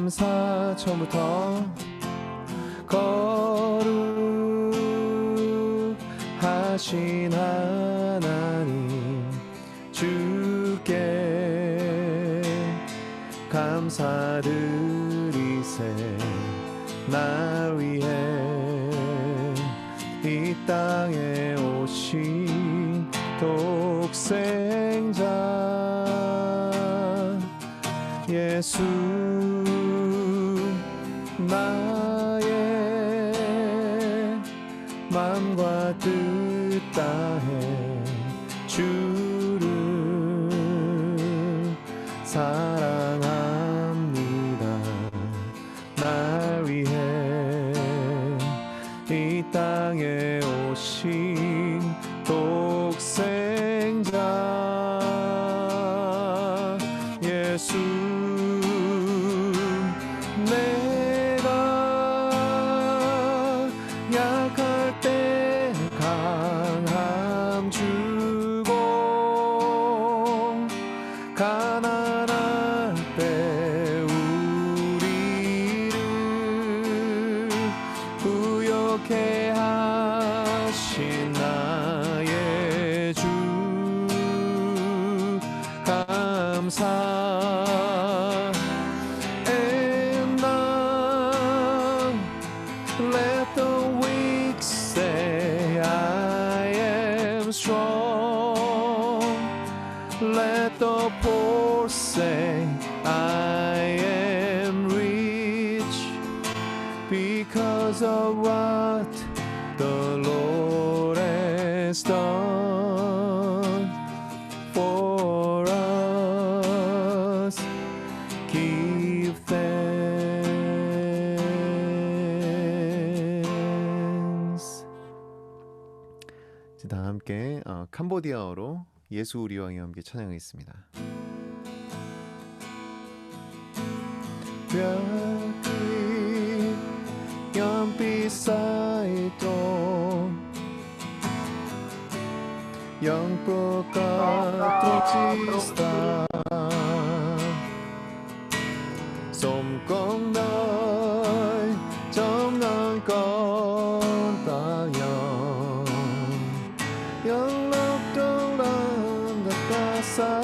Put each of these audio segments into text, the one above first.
감사 처음부터 거룩하신 하나님 주께 감사드리세. 날 위해 이 땅에 오신 독생자 예수 나의 마음과 뜻 다해 주를 사랑합니다. 날 위해 이 땅에 오신 독생자 예수 내가 약할 때 강함 주고 가난할 때 우리를 부욕해 하신 나의 주 감사. And now let the weak say I am strong. Let the poor say I am rich because of what the Lord has done for us. Give thanks. 다 함께 캄보디아어로 예수 우리 왕이 함께 찬양하겠습니다. 별빛 연빛 사이도 영про가 뚜지스타 솜공 널 정난 건 땅영 영럽동란 닭가사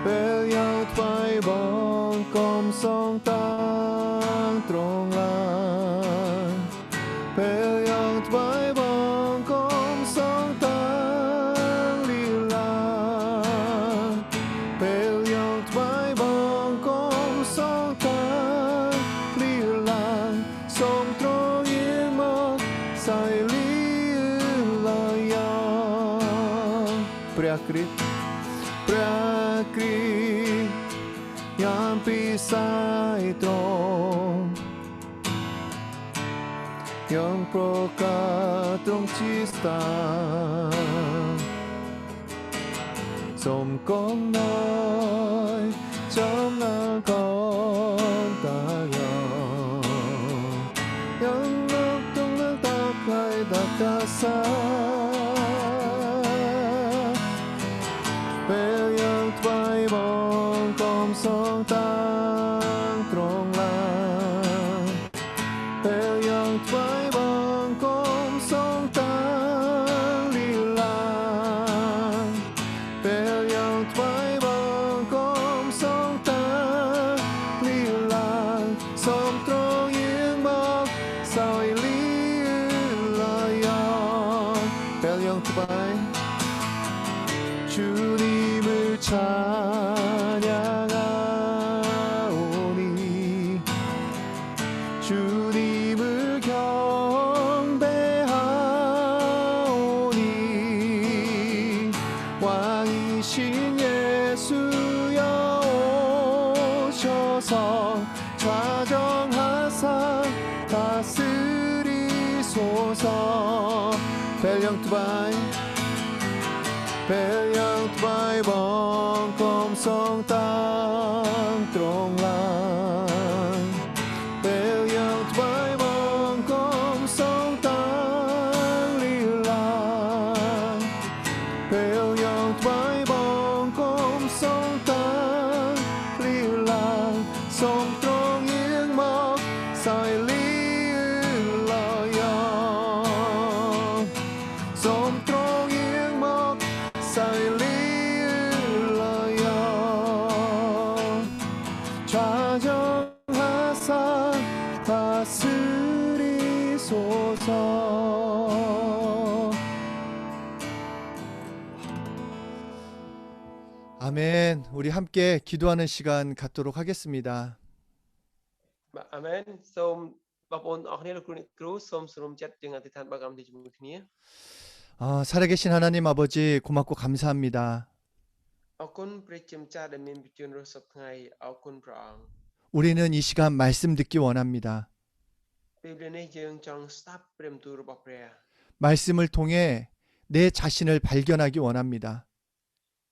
배양 thoái bóng công sông tăng trong lan 배양 thoái bóng công sông tăng đi lan 배양 thoái bóng công sông tăng đi lan sông trong yên mơ sai lý là yang Prakrit Prakrit 연빛 사이도 영про가 똥치스타 솜공 널 정난 건다여 영락동락 닭하이 닭다사 배양 thoái bóng công sông tăng trong lan 배양 thoái bóng công sông tăng đi lan 배양 thoái bóng công sông tăng đi lan sông trong yên mơ sao lý là 영 배양 thoái 주님을 찬양하오니 주님을 경배하오니 왕이신 예수여 오셔서 좌정하사 다스리소서 벨령투바이 배양 thoái bóng công sông tăng trong lan 배양 thoái bóng công sông tăng đi lan 배양 thoái bóng công sông tăng 아멘. 우리 함께 기도하는 시간 갖도록 하겠습니다. បាទអាមែនសូមបងប្អូនអរគ្នាលោកគ្រូអ្នកគ្រូសូមស្រុំចិត្តយើងអធិដ្ឋានបើកកម្មវិធីជាមួយគ្នា 살아계신 하나님 아버지 고맙고 감사합니다. អរគុណព្រះជាម្ចាស់ដែលមានវិជ្ជារស់សពថ្ងៃអរគុណព្រះអង្គ 우리는 이 시간 말씀 듣기 원합니다. ពេលវេលានេះយើងចង់ស្ដាប់ព្រះបន្ទូលរបស់ព្រះ 말씀을 통해 내 자신을 발견하기 원합니다.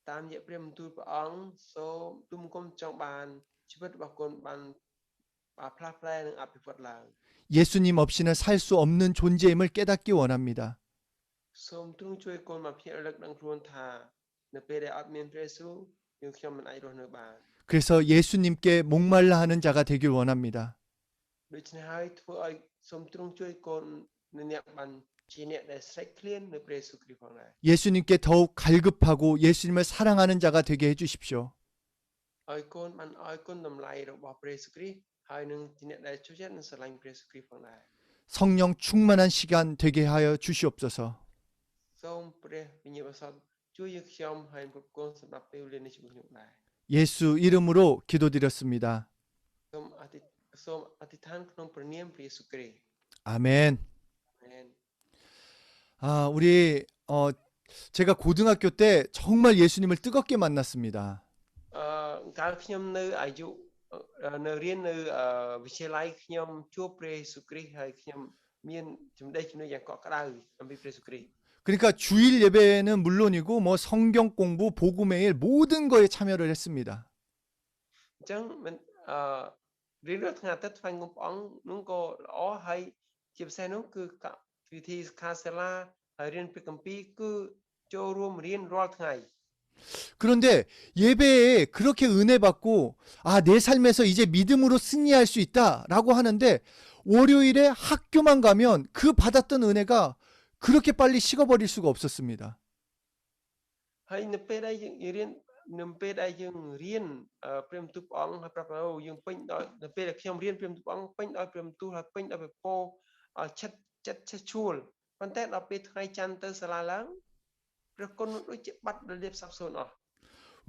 តាមរយៈព្រះបន្ទូលព្រះអង្គសូមទុំគុំចង់បានជីវិតរបស់គុណបានផ្លាស់ប្លែនិងអភិវឌ្ឍឡើង 예수님 없이는 살 수 없는 존재임을 깨닫기 원합니다. សូមទ្រង់ជួយគុណមកភ្ញាក់រលឹកដល់ខ្លួនថានៅពេលដែលអត់មានព្រះយេស៊ូវយើងខ្ញុំមិនអាចរស់នៅបាន 그래서 예수님께 목말라 하는 자가 되길 원합니다. ដូច្នេះហើយធ្វើឲ្យសូមទ្រង់ជួយគុណអ្នកបានជាអ្នកដែលស្រេកឃ្លាននៅព្រះយេស៊ូវគ្រីស្ទផងដែរ 예수님께 더욱 갈급하고 예수님을 사랑하는 자가 되게 해주십시오. ឲ្យគុណបានឲ្យគុណតម្លៃរបស់ព្រះយេស៊ូវគ្រីស្ទហើយនឹងជាអ្នកដែលជួយចិត្តនិងស្រឡាញ់ព្រះយេស៊ូវគ្រីស្ទផងដែរ 성령 충만한 시간 되게 하여 주시옵소서. សូមព្រះវិញ្ញាណបរិសុទ្ធជួយយើងខ្ញុំហើយគ្រប់គ្រងសម្រាប់ពេលវេលានេះជាមួយខ្ញុំដែរ 예수 이름으로 기도드렸습니다. សូមអធិដ្ឋានក្នុងព្រះនាមព្រះយេស៊ូវគ្រីស្ទ 아멘. អាមែន 우리 제가 고등학교 때 정말 예수님을 뜨겁게 만났습니다. កាលខ្ញុំនៅអាយុនៅរៀននៅវិទ្យាល័យខ្ញុំជួបព្រះយេស៊ូវគ្រីស្ទហើយខ្ញុំមានចំណេះចំណូលយ៉ាងកក់ក្ដៅអំពីព្រះយេស៊ូវគ្រីស្ទ 그러니까 주일 예배는 물론이고 뭐 성경 공부, 복음회일 모든 거에 참여를 했습니다. អញ្ចឹងមិនរៀនរាល់ថ្ងៃអាទិត្យថ្វាយបង្គំព្រះអង្គនោះក៏ល្អហើយជាពិសេសនោះគឺវិធីសិក្ខាសាលាហើយរៀនព្រះគម្ពីរគឺចូលរួមរៀនរាល់ថ្ងៃ 그런데 예배에 그렇게 은혜 받고 내 삶에서 이제 믿음으로 승리할 수 있다라고 하는데 월요일에 학교만 가면 그 받았던 은혜가 그렇게 빨리 식어버릴 수가 없었습니다. ហើយនៅពេលដែលយើងរៀននៅពេលដែលយើងរៀនព្រះបន្ទូលព្រះអង្គហើយប្រាប់ថាយើងពេញដោយនៅពេលដែលខ្ញុំរៀនព្រះបន្ទូលព្រះអង្គពេញដោយព្រះបន្ទូលហើយពេញដោយព្រះពរចិត្តឈួលប៉ុន្តែដល់ពេលថ្ងៃច័ន្ទទៅសាលាឡើងព្រះគុណដូចជាបាត់រលាបសាបសូន្យអស់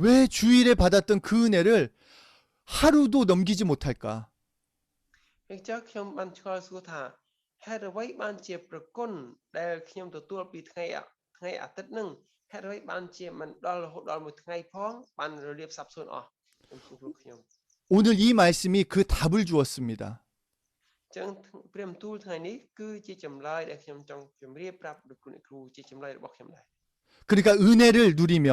왜 주일에 받았던 그 은혜를 하루도 넘기지 못할까? អញ្ចឹងខ្ញុំបានឆ្ងល់សួរថាហេតុអ្វីបានជាព្រះគុណដែលខ្ញុំទទួលពីថ្ងៃអាទិត្យនឹងហេតុអ្វីបានជាមិនដល់រហូតដល់មួយថ្ងៃផងបានរលាបសាបសូន្យអស់ខ្ញុំ 오늘 이 말씀이 그 답을 주었습니다. អញ្ចឹងព្រះបន្ទូលថ្ងៃនេះគឺជាចម្លើយដែលខ្ញុំចង់ជម្រាបប្រាប់លោកគ្រូជាចម្លើយរបស់ខ្ញុំដែរ 그러니까 은혜를 누리며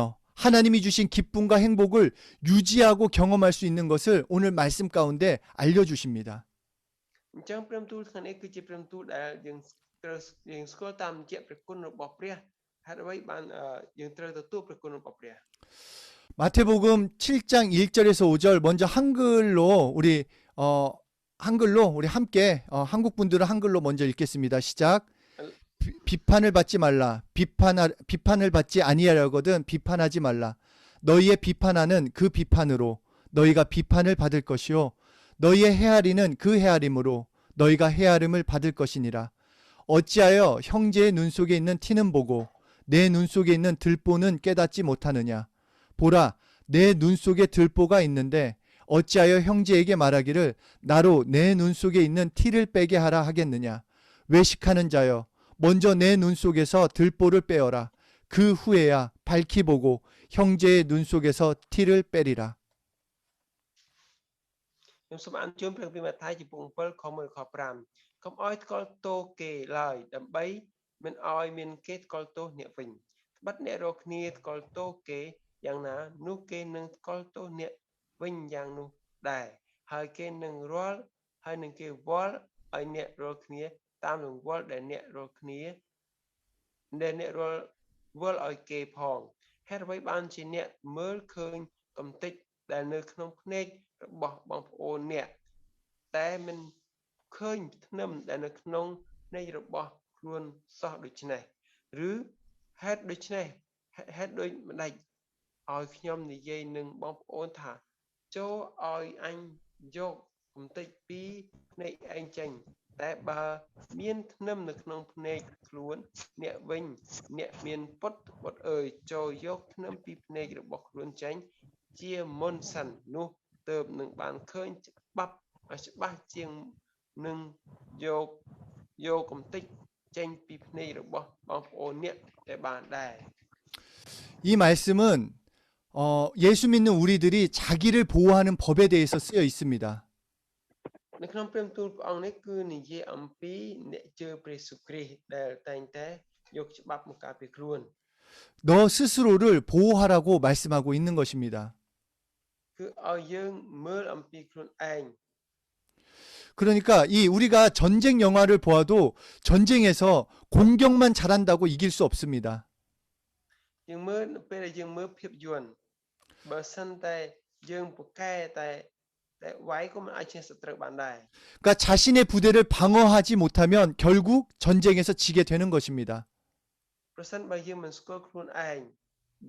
하나님이 주신 기쁨과 행복을 유지하고 경험할 수 있는 것을 오늘 말씀 가운데 알려주십니다. អញ្ចឹងព្រះបន្ទូលថ្ងៃនេះគឺជាព្រះបន្ទូលដែលយើងស្គាល់តាមរយៈព្រះគុណរបស់ព្រះហេតុអ្វីបានយើងត្រូវទទួលព្រះគុណរបស់ព្រះ 마태복음 7장 1절에서 5절 먼저 한글로 우리 함께 한국 분들은 한글로 먼저 읽겠습니다. 시작. 비판을 받지 말라. 비판을 받지 아니하려거든 비판하지 말라. 너희의 비판하는 그 비판으로 너희가 비판을 받을 것이요 너희의 헤아리는 그 헤아림으로 너희가 헤아림을 받을 것이니라. 어찌하여 형제의 눈 속에 있는 티는 보고 내 눈 속에 있는 들보는 깨닫지 못하느냐. 보라, 내 눈 속에 들보가 있는데 어찌하여 형제에게 말하기를 나로 내 눈 속에 있는 티를 빼게 하라 하겠느냐. 외식하는 자여, 먼저 내 눈 속에서 들보를 빼어라. 그 후에야 밝히 보고 형제의 눈 속에서 티를 빼리라. ខ្ញុំសូមអានជូនព្រះគម្ពីរម៉ាថាយចំពោះ7ខ1ខ5កុំឲ្យថ្កល់ទោសគេឡើយដើម្បីមិនឲ្យមានគេថ្កល់ទោសអ្នកវិញត្បិតអ្នករកគ្នាថ្កល់ទោសគេយ៉ាងណានោះគេនឹងថ្កល់ទោសអ្នកវិញយ៉ាងនោះដែរហើយគេនឹងរាល់ហើយនឹងគេវាល់ឲ្យអ្នករាល់គ្នាតាមរង្វាល់ដែលអ្នករាល់គ្នាដែលអ្នករាល់វាល់ឲ្យគេផងហេតុអ្វីបានជាអ្នកមើលឃើញកំតិចដែលនៅក្នុងភ្នែករបស់បងប្អូនអ្នកតែមិនឃើញធ្នឹមដែលនៅក្នុងភ្នែករបស់ខ្លួនសោះដូច្នេះឬហេតុដូច្នេះហេតុដូចម្ដេចឲ្យខ្ញុំនិយាយនឹងបងប្អូនថាចូលឲ្យអញយកកំតិចពីភ្នែកឯងចេញ តែបើមានធ្នឹមនៅក្នុងភ្នែកខ្លួនអ្នកវិញអ្នកមានពុតបុតអើយចូលយកធ្នឹមពីភ្នែករបស់ខ្លួនចេញជាមុនសិននោះទើបនឹងបានឃើញច្បាប់ឲ្យច្បាស់ជាងនឹងយកកំតិចចេញពីភ្នែករបស់បងប្អូនអ្នកដែលបានដែរ 이 말씀은 예수 믿는 우리들이 자기를 보호하는 법에 대해서 쓰여 있습니다. នៅក្នុងព្រមទូលព្រះអង្គនេះគឺនិយាយអំពីអ្នកជឿព្រះយេស៊ូវគ្រីស្ទដែលតែងតែយកច្បាប់មកការពារខ្លួន 너 스스로를 보호하라고 말씀하고 있는 것입니다. គឺឲ្យយើងមើលអំពីខ្លួនឯង 그러니까 우리가 전쟁 영화를 보아도 전쟁에서 공격만 잘한다고 이길 수 없습니다. យើងមើលនៅពេលដែលយើងមើលភាពយន្តបើសិនតែយើងពូកែតែវាយក៏មិនអាចឈ្នះសត្រូវបានដែរ 그러니까 자신의 부대를 방어하지 못하면 결국 전쟁에서 지게 되는 것입니다. ប្រសិនបើយើងមិនស្គាល់ខ្លួនឯង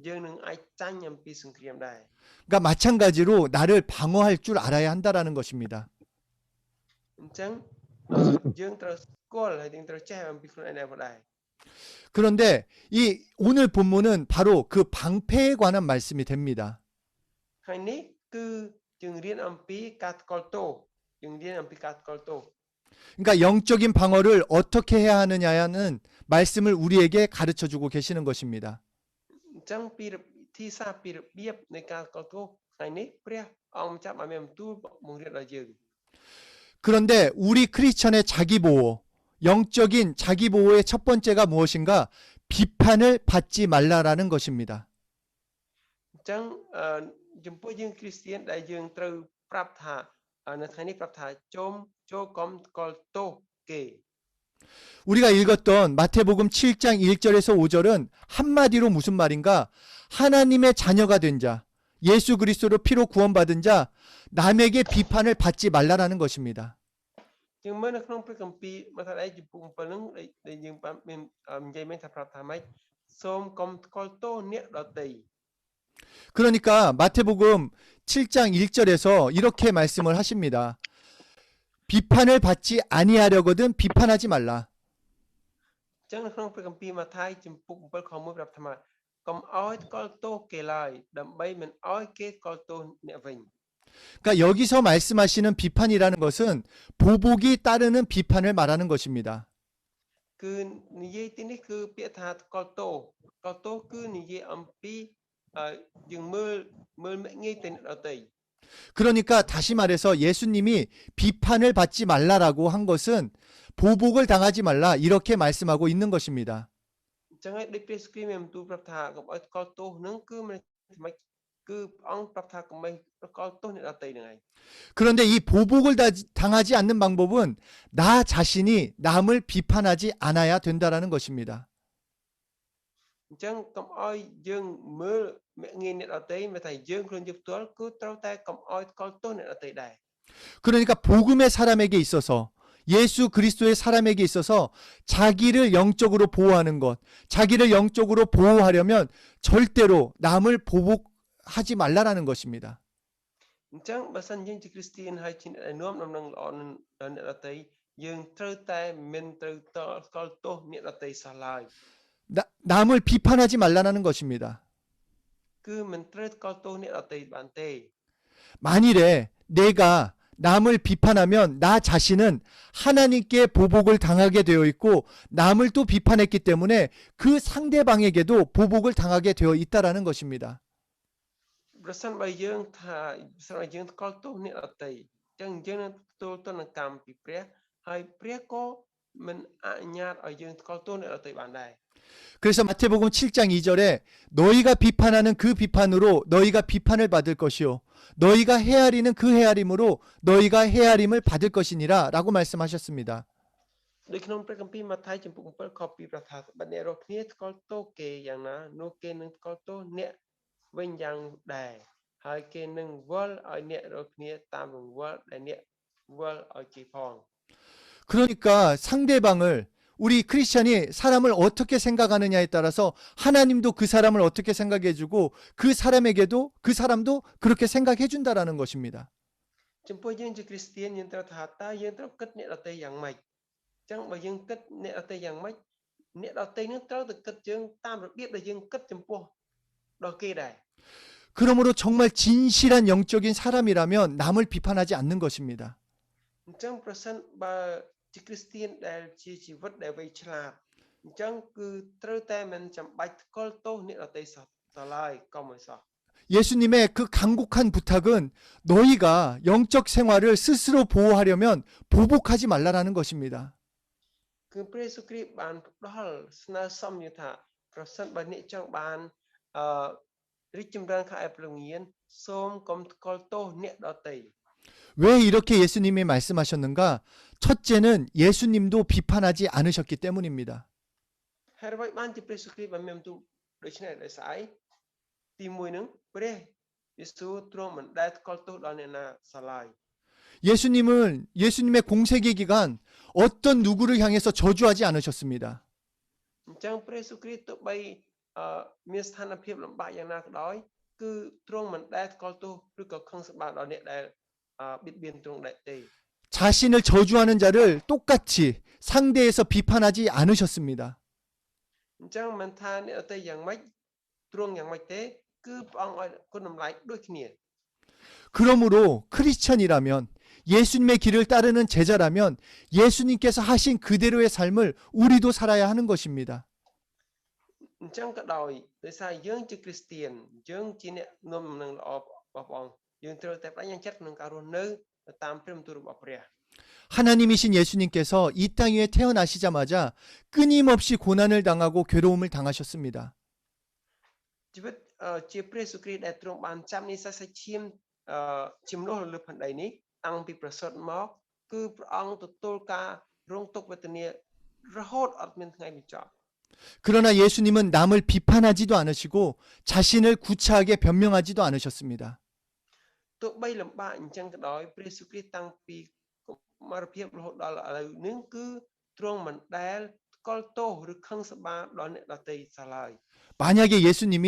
យើងនឹងអាចចាញ់អំពីសង្គ្រាមដែរ 그러니까 마찬가지로 나를 방어할 줄 알아야 한다라는 것입니다. អញ្ចឹងយើងត្រូវស្គាល់ហើយយើងត្រូវចេះអំពីខ្លួនឯងដែរ 그런데 오늘 본문은 바로 그 방패에 관한 말씀이 됩니다. ហើយនេះគឺយើងរៀនអំពីការថ្កល់ទោសយើងរៀនអំពីការថ្កល់ទោស 그러니까 영적인 방어를 어떻게 해야 하느냐는 말씀을 우리에게 가르쳐 주고 계시는 것입니다. អញ្ចឹងពីទីសាពីរបៀបនៃការថ្កល់ទោសថ្ងៃនេះព្រះអង្គចាប់ឲ្យមានបន្ទូលបង្រៀនដល់យើង 그런데 우리 크리스천의 자기 보호, 영적인 자기 보호의 첫 번째가 무엇인가? 비판을 받지 말라라는 것입니다. អញ្ចឹងចំពោះយើងគ្រីស្ទានដែលយើងត្រូវប្រាប់ថានៅថ្ងៃនេះប្រាប់ថាចូលកុំថ្កល់ទោសគេ 우리가 읽었던 마태복음 7장 1절에서 5절은 한마디로 무슨 말인가? 하나님의 자녀가 된 자, 예수 그리스도로 피로 구원받은 자, 남에게 비판을 받지 말라라는 것입니다. យើងមើលនៅក្នុងព្រះគម្ពីរមកថាឯចំពោះ7ហ្នឹងដែលយើងបានមាននិយាយមែនថាប្រាប់ថាម៉េចសូមកុំថ្កល់ទោសអ្នកដទៃ 그러니까 마태복음 7장 1절에서 이렇게 말씀을 하십니다. 비판을 받지 아니하려거든 비판하지 말라. អញ្ចឹងនៅក្នុងព្រះគម្ពីរម៉ាថាយចំពោះ7ខ1ប្រាប់ថាកុំឲ្យថ្កល់ទោសគេឡើយដើម្បីមិនឲ្យគេថ្កល់ទោសអ្នកវិញ 그러니까 여기서 말씀하시는 비판이라는 것은 보복이 따르는 비판을 말하는 것입니다. គឺនិយាយទីនេះគឺពាក្យថាថ្កល់ទោសគឺនិយាយអំពីយើងមើលមេក់ងាយទៅអ្នកដទៃ 그러니까 다시 말해서 예수님이 비판을 받지 말라라고 한 것은 보복을 당하지 말라 이렇게 말씀하고 있는 것입니다. អញ្ចឹងហើយដូចព្រះស្គ្រីមមានបន្ទូលប្រាប់ថាកុំឲ្យថ្កល់ទោសហ្នឹងគឺមិនម៉េចគឺព្រះអង្គប្រាប់ថាកុំឲ្យថ្កល់ទោសអ្នកដទៃហ្នឹងឯង 그런데 이 보복을 당하지 않는 방법은 나 자신이 남을 비판하지 않아야 된다라는 것입니다. អញ្ចឹងកុំឲ្យយើងមើលមេក់ងាយអ្នកដទៃមិនថាយើងខ្លួនយើងផ្ទាល់គឺត្រូវតែកុំឲ្យថ្កល់ទោសអ្នកដទៃដែរ 그러니까 복음의 사람에게 있어서 예수 그리스도의 사람에게 있어서 자기를 영적으로 보호하는 것, 자기를 영적으로 보호하려면 절대로 남을 보복하지 말라라는 것입니다. អញ្ចឹងបើសិនយើងជាគ្រីស្ទានហើយជាអ្នកដែលនាំដំណឹងល្អដល់អ្នកដទៃយើងត្រូវតែមិនត្រូវថ្កល់ទោសអ្នកដទៃសោះឡើយ 남을 비판하지 말라는 것입니다. គឺមិនត្រូវថ្កល់ទោសអ្នកដទៃបានទេ 만일에 내가 남을 비판하면 나 자신은 하나님께 보복을 당하게 되어 있고 남을 또 비판했기 때문에 그 상대방에게도 보복을 당하게 되어 있다라는 것입니다. ប្រសិនបើយើងថាប្រសិនបើយើងថ្កល់ទោសអ្នកដទៃអញ្ចឹងយើងនឹងទទួលទណ្ឌកម្មពីព្រះហើយព្រះក៏មិនអនុញ្ញាតឲ្យយើងថ្កល់ទោសអ្នកដទៃបានដែរ 그래서 마태복음 7장 2절에 너희가 비판하는 그 비판으로 너희가 비판을 받을 것이요 너희가 헤아리는 그 헤아림으로 너희가 헤아림을 받을 것이니라 라고 말씀하셨습니다. ដូចក្នុងព្រះគម្ពីរម៉ាថាយចំពុក7ខ2ប្រថាបើអ្នករកគ្នាថ្កល់ទោសគេយ៉ាងណានោះគេនឹងថ្កល់ទោសអ្នកវិញយ៉ាងដែរហើយគេនឹងវិលឲ្យអ្នករកគ្នាតាមរង្វិលដែលអ្នកវិលឲ្យគេផង 그러니까 상대방을 우리 크리스천이 사람을 어떻게 생각하느냐에 따라서 하나님도 그 사람을 어떻게 생각해주고 그 사람에게도 그 사람도 그렇게 생각해준다라는 것입니다. ចំពោះយើងជាគ្រីស្ទានយើងត្រូវថាតើយើងត្រូវគិតអ្នកដទៃយ៉ាងម៉េច ចឹងបើយើងគិតអ្នកដទៃយ៉ាងម៉េចអ្នកដទៃនឹងត្រូវតែគិតយើងតាមរបៀបដែលយើងគិតចំពោះដល់គេដែរ 그러므로 정말 진실한 영적인 사람이라면 남을 비판하지 않는 것입니다. អញ្ចឹងប្រសិនបើជាគ្រីស្ទានដែលជាជីវិតដែលវៃឆ្លាតអញ្ចឹងគឺត្រូវតែមិនចាំបាច់ថ្កល់ទោសអ្នកដទៃសោះតឡើយក៏មិនសោះ 예수님의 그 간곡한 부탁은 너희가 영적 생활을 스스로 보호하려면 보복하지 말라라는 것입니다. គឺព្រះយេស៊ូវគ្រីស្ទបានផ្ដល់ស្នើសុំយើងថាប្រសិនបើអ្នកចង់បានអឺរីកចម្រើនខាងឯព្រលឹងញាណសូមកុំថ្កល់ទោសអ្នកដទៃ 왜 이렇게 예수님이 말씀하셨는가? 첫째는 예수님도 비판하지 않으셨기 때문입니다. ហើយអ្វីបានជាព្រះយេស៊ូវគ្រីស្ទបានមានបន្ទូលដូច្នេះដោយសារអីទីមួយនឹងព្រះយេស៊ូវទ្រង់មិនដែលថ្កល់ទោសដល់អ្នកណាសោះឡើយ 예수님의 공생애 기간 어떤 누구를 향해서 저주하지 않으셨습니다. អញ្ចឹងព្រះយេស៊ូវគ្រីស្ទទោះបីមានស្ថានភាពលំបាកយ៉ាងណាក៏ដោយគឺទ្រង់មិនដែលថ្កល់ទោសឬក៏ខឹងសម្បារដល់អ្នកដែលបៀតបៀនទ្រង់ដែរទេ 자신을 저주하는 자를 똑같이 상대에서 비판하지 않으셨습니다. អញ្ចឹងមិនថាអ្នកដទៃយ៉ាងម៉េចទ្រង់យ៉ាងម៉េចទេគឺព្រះអង្គឲ្យគុណតម្លៃដូចគ្នា 그러므로 크리스천이라면 예수님의 길을 따르는 제자라면 예수님께서 하신 그대로의 삶을 우리도 살아야 하는 것입니다. អញ្ចឹងក៏ដោយសារយើងជាគ្រីស្ទានយើងជាអ្នកនាំដំណឹងល្អរបស់ព្រះអង្គយើងត្រូវតែបញ្ញាចិត្តក្នុងការរស់នៅតាមព្រះបន្ទូលរបស់ព្រះ 하나님이신 예수님께서 이 땅 위에 태어나시자마자 끊임없이 고난을 당하고 괴로움을 당하셨습니다. ជីវិតជាព្រះយេស៊ូវគ្រីស្ទដែលទ្រង់បានចាំនេះសាច់ឈាមជំនួសលើផែនដីនេះតាំងពីប្រសូតមកគឺព្រះអង្គទទួលការរងទុក្ខវេទនារហូតអត់មានថ្ងៃបញ្ចប់ 그러나 예수님은 남을 비판하지도 않으시고 자신을 구차하게 변명하지도 않으셨습니다. ទោះបីលំបាកអញ្ចឹងក៏ដោយព្រះយេស៊ូវគ្រីស្ទតាំងពីកុមារភាពរហូតដល់ឥឡូវនេះគឺទ្រង់មិនដែលថ្កល់ទោសឬខឹងសម្បារដល់អ្នកដទៃសោះឡើយ 만약에 예수님이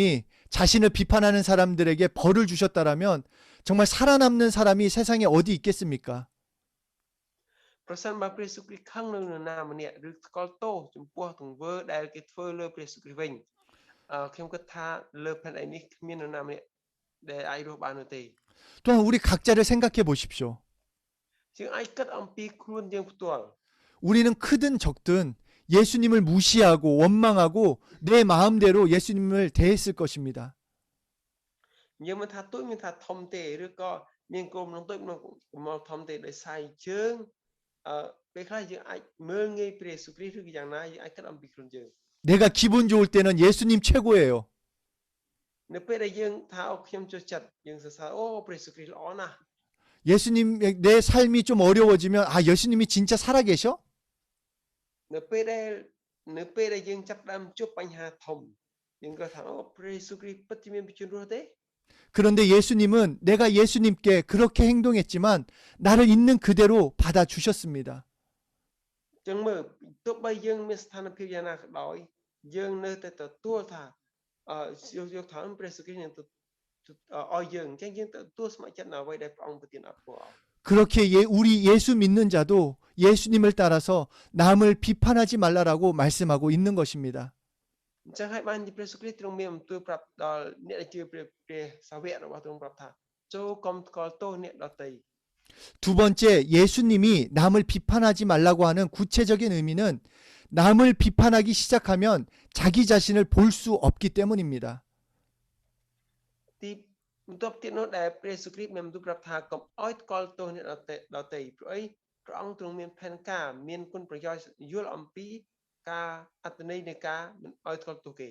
자신을 비판하는 사람들에게 벌을 주셨다라면 정말 살아남는 사람이 세상에 어디 있겠습니까? ប្រសិនបើព្រះយេស៊ូវគ្រីស្ទខឹងនៅនរណាម្នាក់ឬថ្កល់ទោសចំពោះទង្វើដែលគេធ្វើលើព្រះយេស៊ូវគ្រីស្ទវិញខ្ញុំគិតថាលើផែនដីនេះគ្មាននរណាម្នាក់ដែលអាចរស់បាននោះទេ 또한 우리 각자를 생각해 보십시오. យើងអាចគិតអំពីខ្លួនយើងផ្ទាល់ 우리는 크든 적든 예수님을 무시하고 원망하고 내 마음대로 예수님을 대했을 것입니다. យើងមិនថាទូចមានថាធំទេឬក៏មានគោលបំណងទូចក្នុងកំណត់ធំទេដោយសារយើងពេលខ្លះយើងអាចមើលងាយព្រះយេស៊ូវគ្រីស្ទឬក៏យ៉ាងណាយើងអាចគិតអំពីខ្លួនយើង 내가 기분 좋을 때는 예수님 최고예요. នៅពេលដែលយើងថាអូខ្ញុំចូលចិត្តយើងសរសើរអូព្រះយេស៊ូវគ្រីស្ទល្អណាស់ 예수님 내 삶이 좀 어려워지면 아 예수님이 진짜 살아계셔? នៅពេលដែលយើងចាប់ផ្ដើមជួបបញ្ហាធំយើងក៏ថាអូព្រះយេស៊ូវគ្រីស្ទពិតជាមានវិជ្ជារស់ទេ 그런데 예수님은 내가 예수님께 그렇게 행동했지만 나를 있는 그대로 받아주셨습니다. ចឹងមើលទោះបីយើងមានស្ថានភាពយ៉ាងណាក៏ដោយយើងនៅតែទទួលថាយកថាព្រះយេស៊ូវគ្រីស្ទនឹងឲ្យយើងអញ្ចឹងយើងទទួលស្ម័គ្រចិត្តនៅអ្វីដែលព្រះអង្គប្រទានឲ្យពួកអស់ 그렇게 우리 예수 믿는 자도 예수님을 따라서 남을 비판하지 말라라고 말씀하고 있는 것입니다. អញ្ចឹងហើយបានជាព្រះយេស៊ូវគ្រីស្ទទ្រង់មានបន្ទូលប្រាប់ដល់អ្នកដែលជឿព្រះសាវករបស់ទ្រង់ប្រាប់ថាចូលកុំថ្កល់ទោសអ្នកដទៃ 두 번째, 예수님이 남을 비판하지 말라고 하는 구체적인 의미는 남을 비판하기 시작하면 자기 자신을 볼 수 없기 때문입니다. ទីបន្ទាប់ទៀតនោះដែលព្រះយេស៊ូវគ្រីស្ទមានបន្ទូលប្រាប់ថាកុំឲ្យថ្កល់ទោសអ្នកដទៃព្រោះអីព្រះអង្គទ្រង់មានផែនការមានគុណប្រយោជន៍យល់អំពីការអត្តន័យនៃការមិនឲ្យថ្កល់ទោសគេ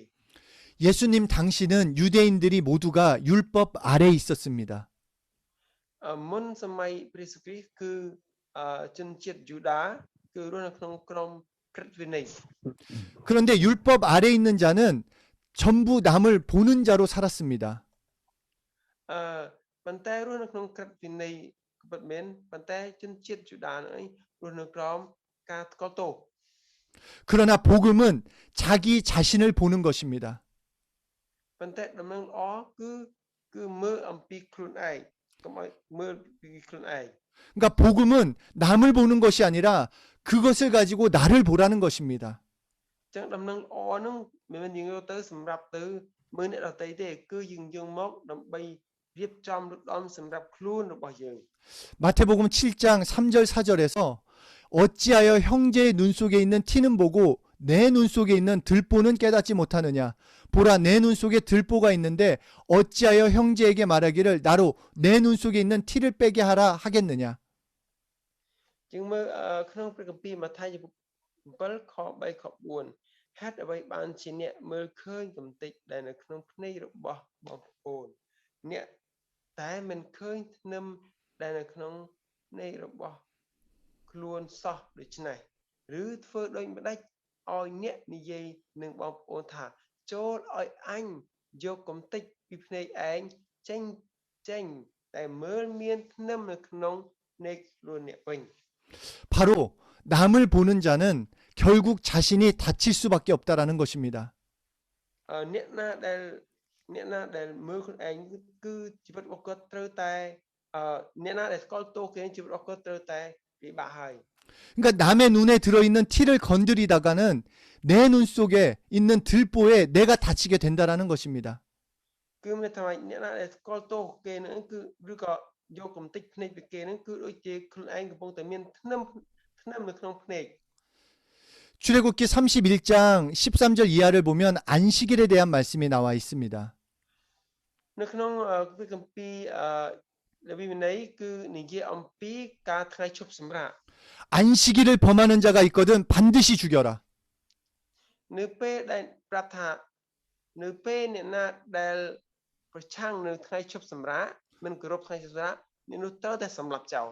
예수님 당시는 유대인들이 모두가 율법 아래에 있었습니다. មុនសម័យព្រះយេស៊ូវគ្រីស្ទគឺជនជាតិយូដាគឺរស់នៅក្នុងក្រុមក្រឹតវិន័យ 그런데 율법 아래에 있는 자는 전부 남을 보는 자로 살았습니다. ប៉ុន្តែរស់នៅក្នុងក្រឹតវិន័យក៏ពិតមែនប៉ុន្តែជនជាតិយូដានោះរស់នៅក្រោមការថ្កល់ទោស 그러나 복음은 자기 자신을 보는 것입니다. ប៉ុន្តែដំណឹងល្អគឺមើលអំពីខ្លួនឯង កុំឲ្យមើលពីខ្លួនឯង 그러니까 복음은 남을 보는 것이 아니라 그것을 가지고 나를 보라는 것입니다. អញ្ចឹងដំណឹងល្អហ្នឹងមិនមែនយើងយកទៅសម្រាប់ទៅមើលអ្នកដទៃទេគឺយើងយកមកដើម្បីរៀបចំលុតដំសម្រាប់ខ្លួនរបស់យើង 마태복음 7장 3절 4절에서 어찌하여 형제의 눈 속에 있는 티는 보고 내 눈 속에 있는 들보는 깨닫지 못하느냐. 보라 내 눈 속에 들보가 있는데 어찌하여 형제에게 말하기를 나로 내 눈 속에 있는 티를 빼게 하라 하겠느냐. យើងមើលក្នុងព្រះគម្ពីរម៉ាថាយជំពូក7ខ3ខ4ហេតុអ្វីបានជាអ្នកមើលឃើញកំតិចដែលនៅក្នុងភ្នែករបស់បងប្អូនអ្នកតែមិនឃើញធ្នឹមដែលនៅក្នុងភ្នែករបស់ខ្លួនសោះដូច្នេះឬធ្វើដូចម្ដេចឲ្យអ្នកនិយាយនឹងបងប្អូនថាចូលឲ្យអញយកកំតិចពីភ្នែកឯងចេញតែមើលមានធ្នឹមនៅក្នុងភ្នែកខ្លួនអ្នកវិញ 바로 남을 보는 자는 결국 자신이 다칠 수밖에 없다라는 것입니다. អ្នកណាដែលមើលខ្លួនឯងគឺជីវិតរបស់គាត់ត្រូវតែអ្នកណាដែលស្គាល់ទោសគេជីវិតរបស់គាត់ត្រូវតែពិបាកហើយ 그러니까 남의 눈에 들어있는 티를 건드리다가는 내 눈 속에 있는 들보에 내가 다치게 된다라는 것입니다. គឺមានថាអ្នកណាដែលស្គាល់ទោសគេនឹងគឺឬក៏យកកំតិចភ្នែកពីគេនឹងគឺដូចជាខ្លួនឯងកំពុងតែមានធ្នឹមនៅក្នុងភ្នែក 출애굽기 31장 13절 이하를 보면 안식일에 대한 말씀이 나와 있습니다. នៅក្នុងព្រះគម្ពីរលេវីវិន័យគឺនិយាយអំពីការថ្ងៃឈប់សម្រាក 안식일을 범하는 자가 있거든 반드시 죽여라. នៅពេលដែលប្រាប់ថានៅពេលអ្នកណាដែលប្រឆាំងនៅថ្ងៃឈប់សម្រាកមិនគោរពថ្ងៃឈប់សម្រាកអ្នកនោះត្រូវតែសម្លាប់ចោល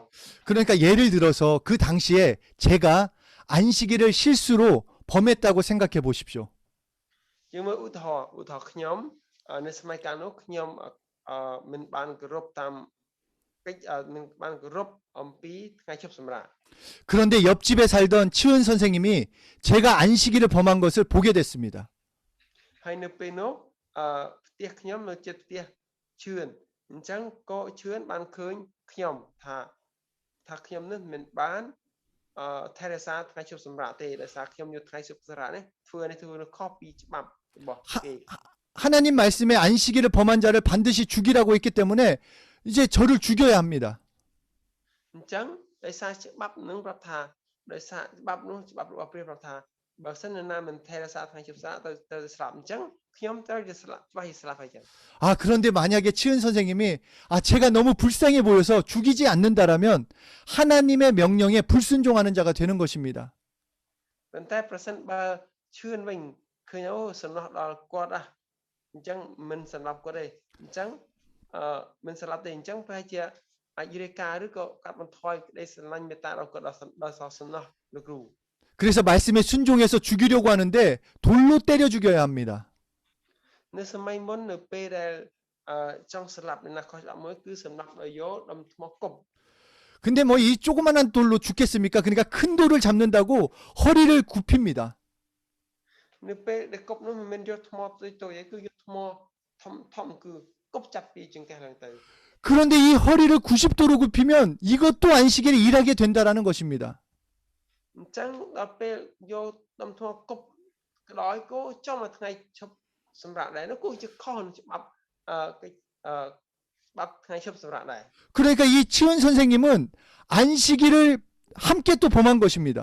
그러니까 예를 들어서 그 당시에 제가 안식일을 실수로 범했다고 생각해 보십시오. យើងមើលឧទាហរណ៍ខ្ញុំនៅសម័យកាលនោះខ្ញុំមិនបានគោរពតាមកិច្ចមិនបានគោរពអំពីថ្ងៃឈប់សម្រាក 그런데 옆집에 살던 치은 선생님이 제가 안식일을 범한 것을 보게 됐습니다. ហើយនៅពេលនោះផ្ទះខ្ញុំនៅជិតផ្ទះឈឿនអញ្ចឹងក៏ឈឿនបានឃើញខ្ញុំថាខ្ញុំនេះមិនបានថែរក្សាថ្ងៃឈប់សម្រាកទេដោយសារខ្ញុំយកថ្ងៃឈប់សម្រាកនេះធ្វើខុសពីច្បាប់របស់គេ 하나님 말씀에 안식일을 범한 자를 반드시 죽이라고 했기 때문에 이제 저를 죽여야 합니다. អញ្ចឹងដោយសារច្បាប់នឹងប្រាប់ថាដោយសារច្បាប់នោះច្បាប់របស់ព្រះប្រាប់ថាបើសិនណាមិនថែរក្សាថ្ងៃឈប់សម្រាកទៅស្លាប់អញ្ចឹងខ្ញុំត្រូវតែស្លាប់ច្បាស់ស្លាប់ហើយចឹង 아, 그런데 만약에 치은 선생님이 제가 너무 불쌍해 보여서 죽이지 않는다라면 하나님의 명령에 불순종하는 자가 되는 것입니다. ប៉ុន្តែប្រសិនបើឈឿនវិញឃើញអូសំណោះដល់គាត់អញ្ចឹងមិនសម្លាប់គាត់ទេអញ្ចឹងមិនសម្លាប់ទេអញ្ចឹងប្រហែលជាអាចរាយការណ៍ឬក៏កាត់បន្ថយក្តីស្រឡាញ់មេត្តារបស់គាត់ដល់សំណោះលោកគ្រូ 그래서 말씀에 순종해서 죽이려고 하는데 돌로 때려 죽여야 합니다. នៅសម័យមុននៅពេលដែលចង់ស្លាប់អ្នកណាខុសច្បាប់មួយគឺសម្លាប់ដោយយកដុំថ្មគប់ 근데 뭐 이 조그만한 돌로 죽겠습니까? 그러니까 큰 돌을 잡는다고 허리를 굽힙니다. នៅពេលដែលគប់នោះមិនមែនយកថ្មតូចៗទេគឺយកថ្មធំគឺគប់ចាប់ពីចង្កេះឡើងទៅ 그런데 이 허리를 90도로 굽히면 이것도 안식일에 일하게 된다라는 것입니다. អញ្ចឹងដល់ពេលយកដុំថ្មគប់ក្តោយគោចំមួយថ្ងៃឈប់សម្រាប់ដែរនោះគឺជាខុសនឹងច្បាប់ច្បាប់ថ្ងៃឈប់សម្រាប់ដែរ 그러니까 이 치은 선생님은 안식일을 함께 또 범한 것입니다.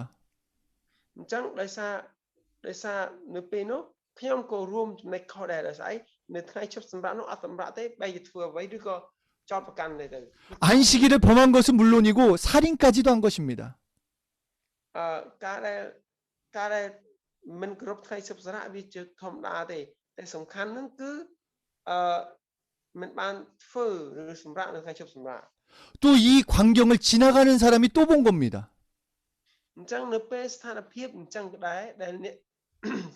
អញ្ចឹងដោយសារនៅពេលនោះខ្ញុំក៏រួមចំណែកខុសដែរដោយសារនៅថ្ងៃឈប់សម្រាប់នោះអត់សម្រាប់ទេបែរជាធ្វើអ្វីឬក៏ចោទប្រកាន់ទៅ 안식일을 범한 것은 물론이고 살인까지도 한 것입니다. ការដែលមិនគោរពថ្ងៃឈប់សម្រាប់វាជាធម្មតាទេតែសំខាន់ហ្នឹងគឺមិនបានធ្វើឬសម្រាប់នៅថ្ងៃឈប់សម្រាប់ 또 이 광경을 지나가는 사람이 또 본 겁니다. អញ្ចឹងនៅពេលស្ថានភាពអញ្ចឹងក៏ដែរដែលអ្នក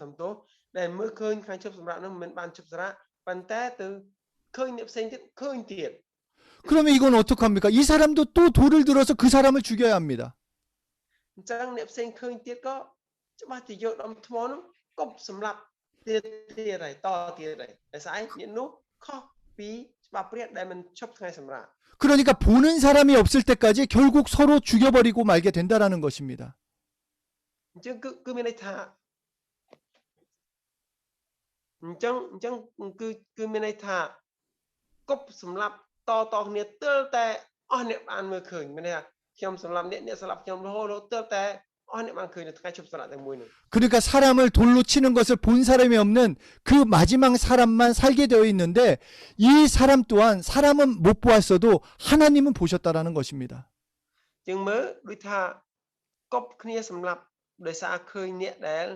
សំទោសដែលមើលឃើញថ្ងៃឈប់សម្រាប់ហ្នឹងមិនបានឈប់សម្រាប់ប៉ុន្តែទៅឃើញអ្នកផ្សេងទៀតឃើញទៀត 그러면 이건 어떡합니까? 이 사람도 또 돌을 들어서 그 사람을 죽여야 합니다. អញ្ចឹងអ្នកផ្សេងឃើញទៀតក៏ច្បាស់ជាយកដុំថ្មនោះគប់សម្លាប់ទៀតហើយតទៀតហើយដោយសារអ្នកនោះខុសពីច្បាប់ព្រះដែលមិនឈប់ថ្ងៃសម្រាប់ 그러니까 보는 사람이 없을 때까지 결국 서로 죽여버리고 말게 된다라는 것입니다. អញ្ចឹងគឺមានន័យថាអញ្ចឹងគឺមានន័យថាគប់សម្លាប់តគ្នាទើបតែអស់អ្នកបានមើលឃើញមានន័យថាខ្ញុំសម្លាប់អ្នកសម្លាប់ខ្ញុំរហូតទើបតែអស់អ្នកបានឃើញនៅថ្ងៃជប់សម្លាប់តែមួយនោះ 그러니까 사람을 돌로 치는 것을 본 사람이 없는 그 마지막 사람만 살게 되어 있는데 이 사람 또한 사람은 못 보았어도 하나님은 보셨다라는 것입니다. ជាងមើលដូចថាគប់គ្នាសម្លាប់ដោយសារឃើញអ្នកដែល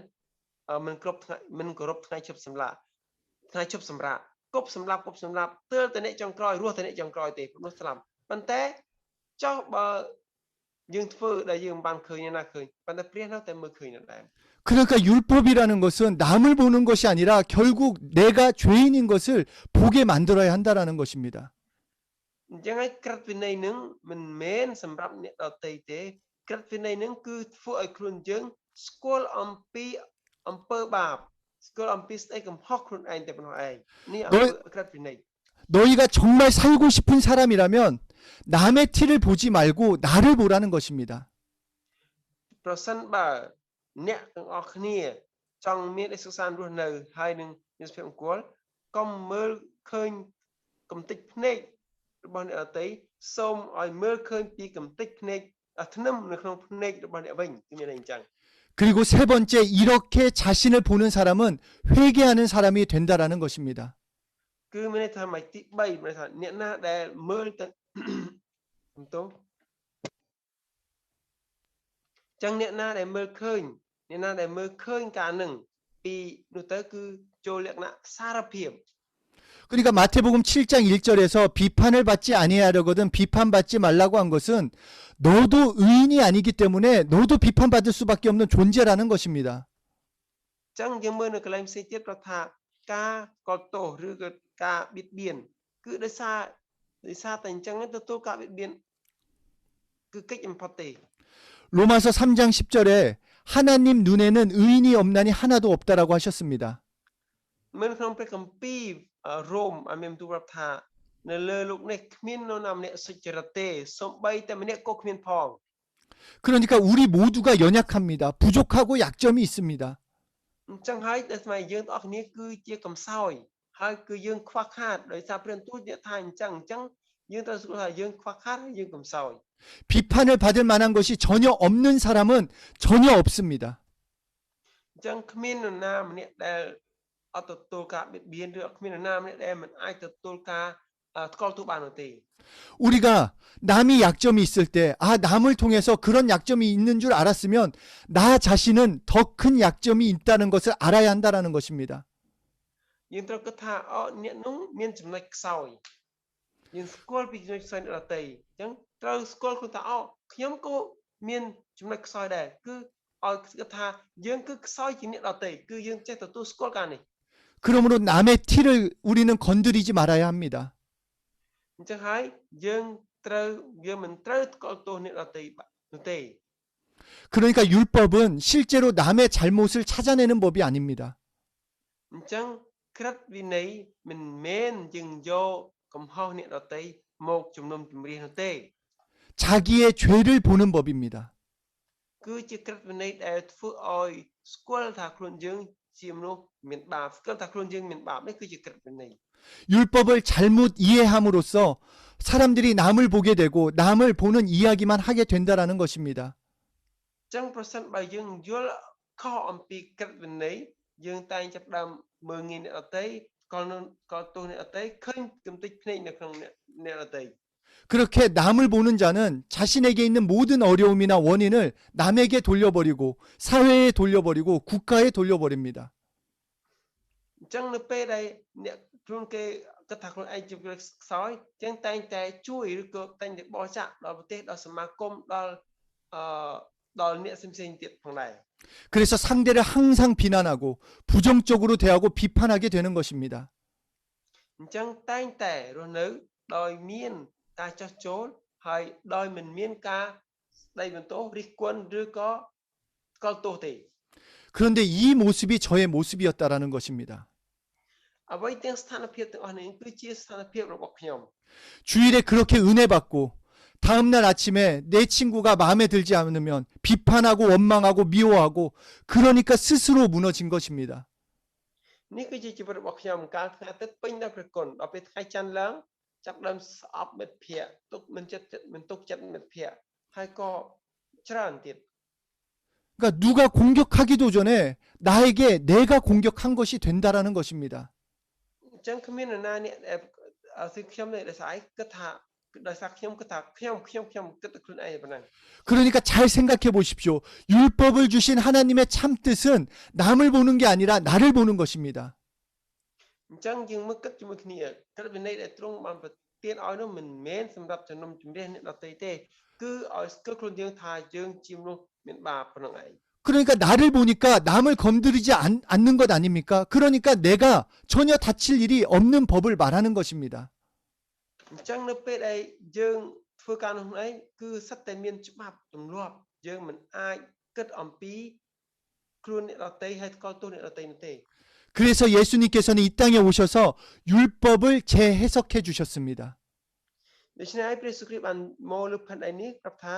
មិនគ្រប់ថ្ងៃមិនគោរពថ្ងៃជប់សម្លាប់ថ្ងៃជប់សម្រាប់គប់សម្លាប់ទើបតែអ្នកចុងក្រោយរស់តែអ្នកចុងក្រោយទេព្រោះស្លាប់ប៉ុន្តែចុះបើយើងធ្វើដែលយើងមិនបានឃើញណាឃើញប៉ុន្តែព្រះនៅតែមើលឃើញនៅដែរ 그러니까 율법이라는 것은 남을 보는 것이 아니라 결국 내가 죄인인 것을 보게 만들어야 한다라는 것입니다. អញ្ចឹងហើយក្រឹតវិន័យនឹងមិនមែនសម្រាប់អ្នកដទៃទេក្រឹតវិន័យនឹងគឺធ្វើឲ្យខ្លួនយើងស្គាល់អំពីអំពើបាបស្គាល់អំពីស្ដីកំហុសខ្លួនឯងតែប៉ុណ្ណោះឯងនេះក្រឹតវិន័យ 너희가 정말 살고 싶은 사람이라면 남의 티를 보지 말고 나를 보라는 것입니다. ប្រសិនបើអ្នកទាំងអស់គ្នាចង់មានឯកសាររស់នៅហើយនឹងមានសុភមង្គលកុំមើលឃើញកំតិចភ្នែករបស់អ្នកដទៃសូមឲ្យមើលឃើញពីកំតិចភ្នែកធ្នឹមនៅក្នុងភ្នែករបស់អ្នកវិញគឺមានន័យអញ្ចឹង 그리고 세 번째 이렇게 자신을 보는 사람은 회개하는 사람이 된다라는 것입니다. គឺមានន័យថាម៉េចទី3មានន័យថាអ្នកណាដែលមើលទៅបន្ទោចឹងអ្នកណាដែលមើលឃើញការនឹងពីនោះទៅគឺចូលលក្ខណៈសារភាព 그러니까 마태복음 7장 1절에서 비판을 받지 아니하려거든 비판받지 말라고 한 것은 너도 의인이 아니기 때문에 너도 비판받을 수밖에 없는 존재라는 것입니다. ចឹងយើងមើលនៅកន្លែងផ្សេងទៀតគាត់ថាការកត់ទោសឬក៏ការបៀតបៀនគឺដោយសារតែអញ្ចឹងទទួលការបៀតបៀនគឺកិច្ចបំផុតទេ 로마서 3장 10절에 하나님 눈에는 의인이 없나니 하나도 없다라고 하셨습니다. មើលក្នុងព្រះគម្ពីររ៉ូមឲ្យមានទូប្រាប់ថានៅលើលោកនេះគ្មាននរណាម្នាក់សុចរិតទេសូម្បីតែម្នាក់ក៏គ្មានផង 그러니까 우리 모두가 연약합니다. 부족하고 약점이 있습니다. អញ្ចឹងហើយដែលស្មៃយើងទាំងអស់គ្នាគឺជាកំសោយហើយគឺយើងខ្វះខាតដោយសារព្រះទូចអ្នកថាអញ្ចឹងយើងត្រូវស្គាល់ថាយើងខ្វះខាតហើយយើងកំសោយ 비판을 받을 만한 것이 전혀 없는 사람은 전혀 없습니다. អញ្ចឹងគ្មាននរណាម្នាក់ដែលអត់ទទួលការបៀតបៀនឬគ្មាននរណាម្នាក់ដែលមិនអាចទទួលការថ្កោលទោសបាននោះទេ 우리가 남이 약점이 있을 때, 남을 통해서 그런 약점이 있는 줄 알았으면 나 자신은 더 큰 약점이 있다는 것을 알아야 한다는 것입니다. យើងត្រូវគិតថាអ្នកនោះមានចំណុចខ្សោយយើងស្គាល់ពីចំណុចខ្សោយអ្នកដទៃអញ្ចឹងត្រូវស្គាល់ខ្លួនថាខ្ញុំក៏មានចំណុចខ្សោយដែរគឺឲ្យគិតថាយើងគឺខ្សោយជាអ្នកដទៃគឺយើងចេះទទួលស្គាល់ការនេះ 그러므로 남의 티를 우리는 건드리지 말아야 합니다. អញ្ចឹងហើយយើងមិនត្រូវថ្កោលទោសអ្នកដទៃនោះទេ 그러니까 율법은 실제로 남의 잘못을 찾아내는 법이 아닙니다. អញ្ចឹងក្រឹតវិន័យមិនមែនយើងយកកំហុសអ្នកដទៃមកជំនុំជម្រះនោះទេ 자기의 죄를 보는 법입니다. គឺជាក្រឹតវិន័យដែលធ្វើឲ្យស្គាល់ថាខ្លួនយើងជាមនុស្សមានបាបស្គាល់ថាខ្លួនយើងមានបាបនេះគឺជាក្រឹតវិន័យ 율법을 잘못 이해함으로써 사람들이 남을 보게 되고 남을 보는 이야기만 하게 된다라는 것입니다. អញ្ចឹងប្រសិនបើយើងយល់ខុសអំពីក្រឹតវិន័យយើងតែងចាប់ផ្ដើមមើលងាយអ្នកដទៃក៏ទោសអ្នកដទៃឃើញកំតិចភ្នែកនៅក្នុងអ្នកដទៃ 그렇게 남을 보는 자는 자신에게 있는 모든 어려움이나 원인을 남에게 돌려버리고 사회에 돌려버리고 국가에 돌려버립니다. អញ្ចឹងនៅពេលដែលអ្នកខ្លួនគេគិតថាខ្លួនឯងជាខ្សោយអញ្ចឹងតែងតែជួយឬក៏តែងតែបោះចាក់ដល់ប្រទេសដល់សមាគមដល់អ្នកផ្សេងៗទៀតផងដែរ 그래서 상대를 항상 비난하고 부정적으로 대하고 비판하게 되는 것입니다. អញ្ចឹងតែងតែរស់នៅដោយមានការចោះចូលហើយដោយមិនមានការស្ដីបន្ទោសរិះគន់ឬក៏ថ្កោលទោសទេ 그런데 이 모습이 저의 모습이었다라는 것입니다. អ្វីទាំងស្ថានភាពទាំងអស់នេះគឺជាស្ថានភាពរបស់ខ្ញុំ 주일에 그렇게 은혜 받고 다음날 아침에 내 친구가 마음에 들지 않으면 비판하고 원망하고 미워하고 그러니까 스스로 무너진 것입니다. នេះគឺជាជីវិតរបស់ខ្ញុំកាលថ្ងៃអាទិត្យពេញដោយព្រះគុណដល់ពេលថ្ងៃច័ន្ទឡើងចាប់ផ្ដើមស្អប់មិត្តភ័ក្តិទុកមិនទុកចិត្តមិត្តភ័ក្តិហើយក៏ច្រើនទៀត 그러니까 누가 공격하기도 전에 나에게 내가 공격한 것이 된다라는 것입니다. អញ្ចឹងគ្មាននរណាអ្នកគឺខ្ញុំនៅដោយសារឯងគិតថាដោយសារខ្ញុំគិតថាខ្ញុំគិតតែខ្លួនឯងប៉ុណ្ណឹង 그러니까 잘 생각해 보십시오. 율법을 주신 하나님의 참 뜻은 남을 보는 게 아니라 나를 보는 것입니다. អញ្ចឹងយើងមកគិតជាមួយគ្នាក្រឹតវិន័យដែលទ្រង់បានប្រទានឲ្យនោះមិនមែនសម្រាប់ជំនុំជម្រះអ្នកដទៃទេគឺឲ្យស្គាល់ខ្លួនយើងថាយើងជាមនុស្សមានបាបប៉ុណ្ណឹងឯង 그러니까 나를 보니까 남을 건드리지 않는 것 아닙니까? 그러니까 내가 전혀 다칠 일이 없는 법을 말하는 것입니다. អញ្ចឹងនៅពេលដែលយើងធ្វើការនោះឯងគឺសិតតែមានច្បាប់ទម្លាប់យើងមិនអាចគិតអំពីខ្លួនអ្នកដទៃហើយស្គាល់ទោសអ្នកដទៃនោះទេ 그래서 예수님께서는 이 땅에 오셔서 율법을 재해석해 주셨습니다. ដូច្នេះហើយព្រះយេស៊ូវគ្រីស្ទបានមកលើផែនដីនេះប្រាប់ថា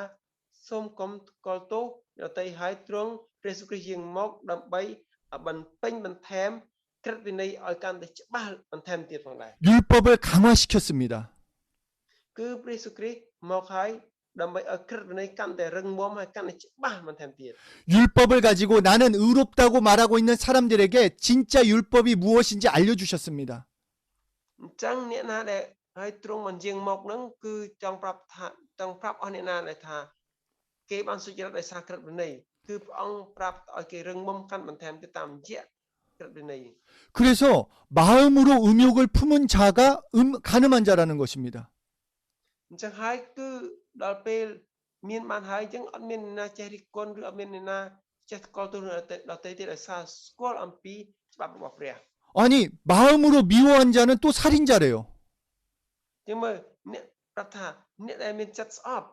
សូមកុំស្គាល់ទោសអ្នកដទៃហើយទ្រង់ព្រះយេស៊ូវគ្រីស្ទយាងមកដើម្បីបន្ពេញបន្ថែមក្រឹតវិន័យឲ្យកាន់តែច្បាស់បន្ថែមទៀតផងដែរ 율법을 강화시켰습니다. គឺព្រះយេស៊ូវគ្រីស្ទមកហើយដើម្បីឲ្យក្រឹតវិន័យកាន់តែរឹងមាំហើយកាន់តែច្បាស់បន្ថែមទៀត 율법을 가지고 나는 의롭다고 말하고 있는 사람들에게 진짜 율법이 무엇인지 알려주셨습니다. អញ្ចឹងអ្នកណាដែលហើយទ្រង់មិនយាងមកនឹងគឺចង់ប្រាប់អស់អ្នកណាដែលថាគេបានសុចរិតដោយសារក្រឹតវិន័យគឺព្រះអង្គប្រាប់ឲ្យគេរឹងមាំកាន់បន្ថែមទៅតាមរយៈក្រឹតវិន័យ 그래서 마음으로 음욕을 품은 자가 가늠한 자라는 것입니다. អញ្ចឹងហើយគឺដល់ពេលមានបានហើយអញ្ចឹងអត់មានអ្នកណាចេះរិះគន់ឬអត់មានអ្នកណាចេះស្គាល់ទោសដល់ទេដោយសារស្គាល់អំពីច្បាប់របស់ព្រះ 아니 마음으로 미워한 자는 또 살인자래요. អញ្ចឹងមើលអ្នកប្រាប់ថាអ្នកដែលមានចិត្តស្អប់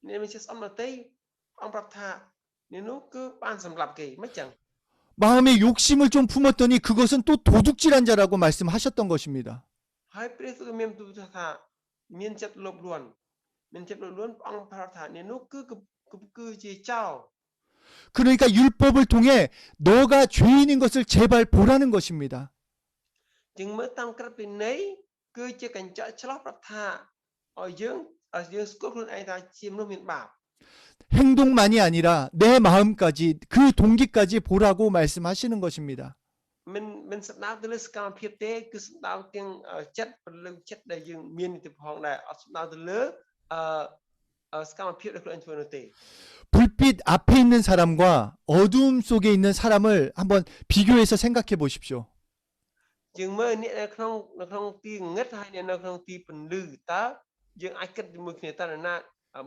អ្នកមានចិត្តស្អប់ដល់ទេអង្គប្រាប់ថាអ្នកនោះគឺបានសម្លាប់គេមិនចឹង 마음에 욕심을 좀 품었더니 그것은 또 도둑질한 자라고 말씀하셨던 것입니다. ហើយព្រះទ្រង់មានទូលថាមានចិត្តលោភលន់ព្រះអង្គប្រាប់ថាអ្នកនោះគឺជាចោរ 그러니까 율법을 통해 너가 죄인인 것을 제발 보라는 것입니다. ជាងមើលតាមក្រឹតវិន័យគឺជាកញ្ចក់ឆ្លោះប្រាប់ថាឲ្យយើងស្គាល់ខ្លួនឯងថាជាមនុស្សមានបាប 행동만이 아니라 내 마음까지 그 동기까지 보라고 말씀하시는 것입니다. មិនស្ដាប់ទៅលើសកម្មភាពទេគឺស្ដាប់ទាំងចិត្តពលឹងចិត្តដែលយើងមានទៅផងដែរអត់ស្ដាប់ទៅលើសកម្មភាពដែលខ្លួនឯងធ្វើនោះទេ 불빛 앞에 있는 사람과 어두움 속에 있는 사람을 한번 비교해서 생각해 보십시오. យើងមើលអ្នកនៅក្នុងទីងឹតហើយអ្នកនៅក្នុងទីពន្លឺតើយើងអាចគិតជាមួយគ្នាតើណា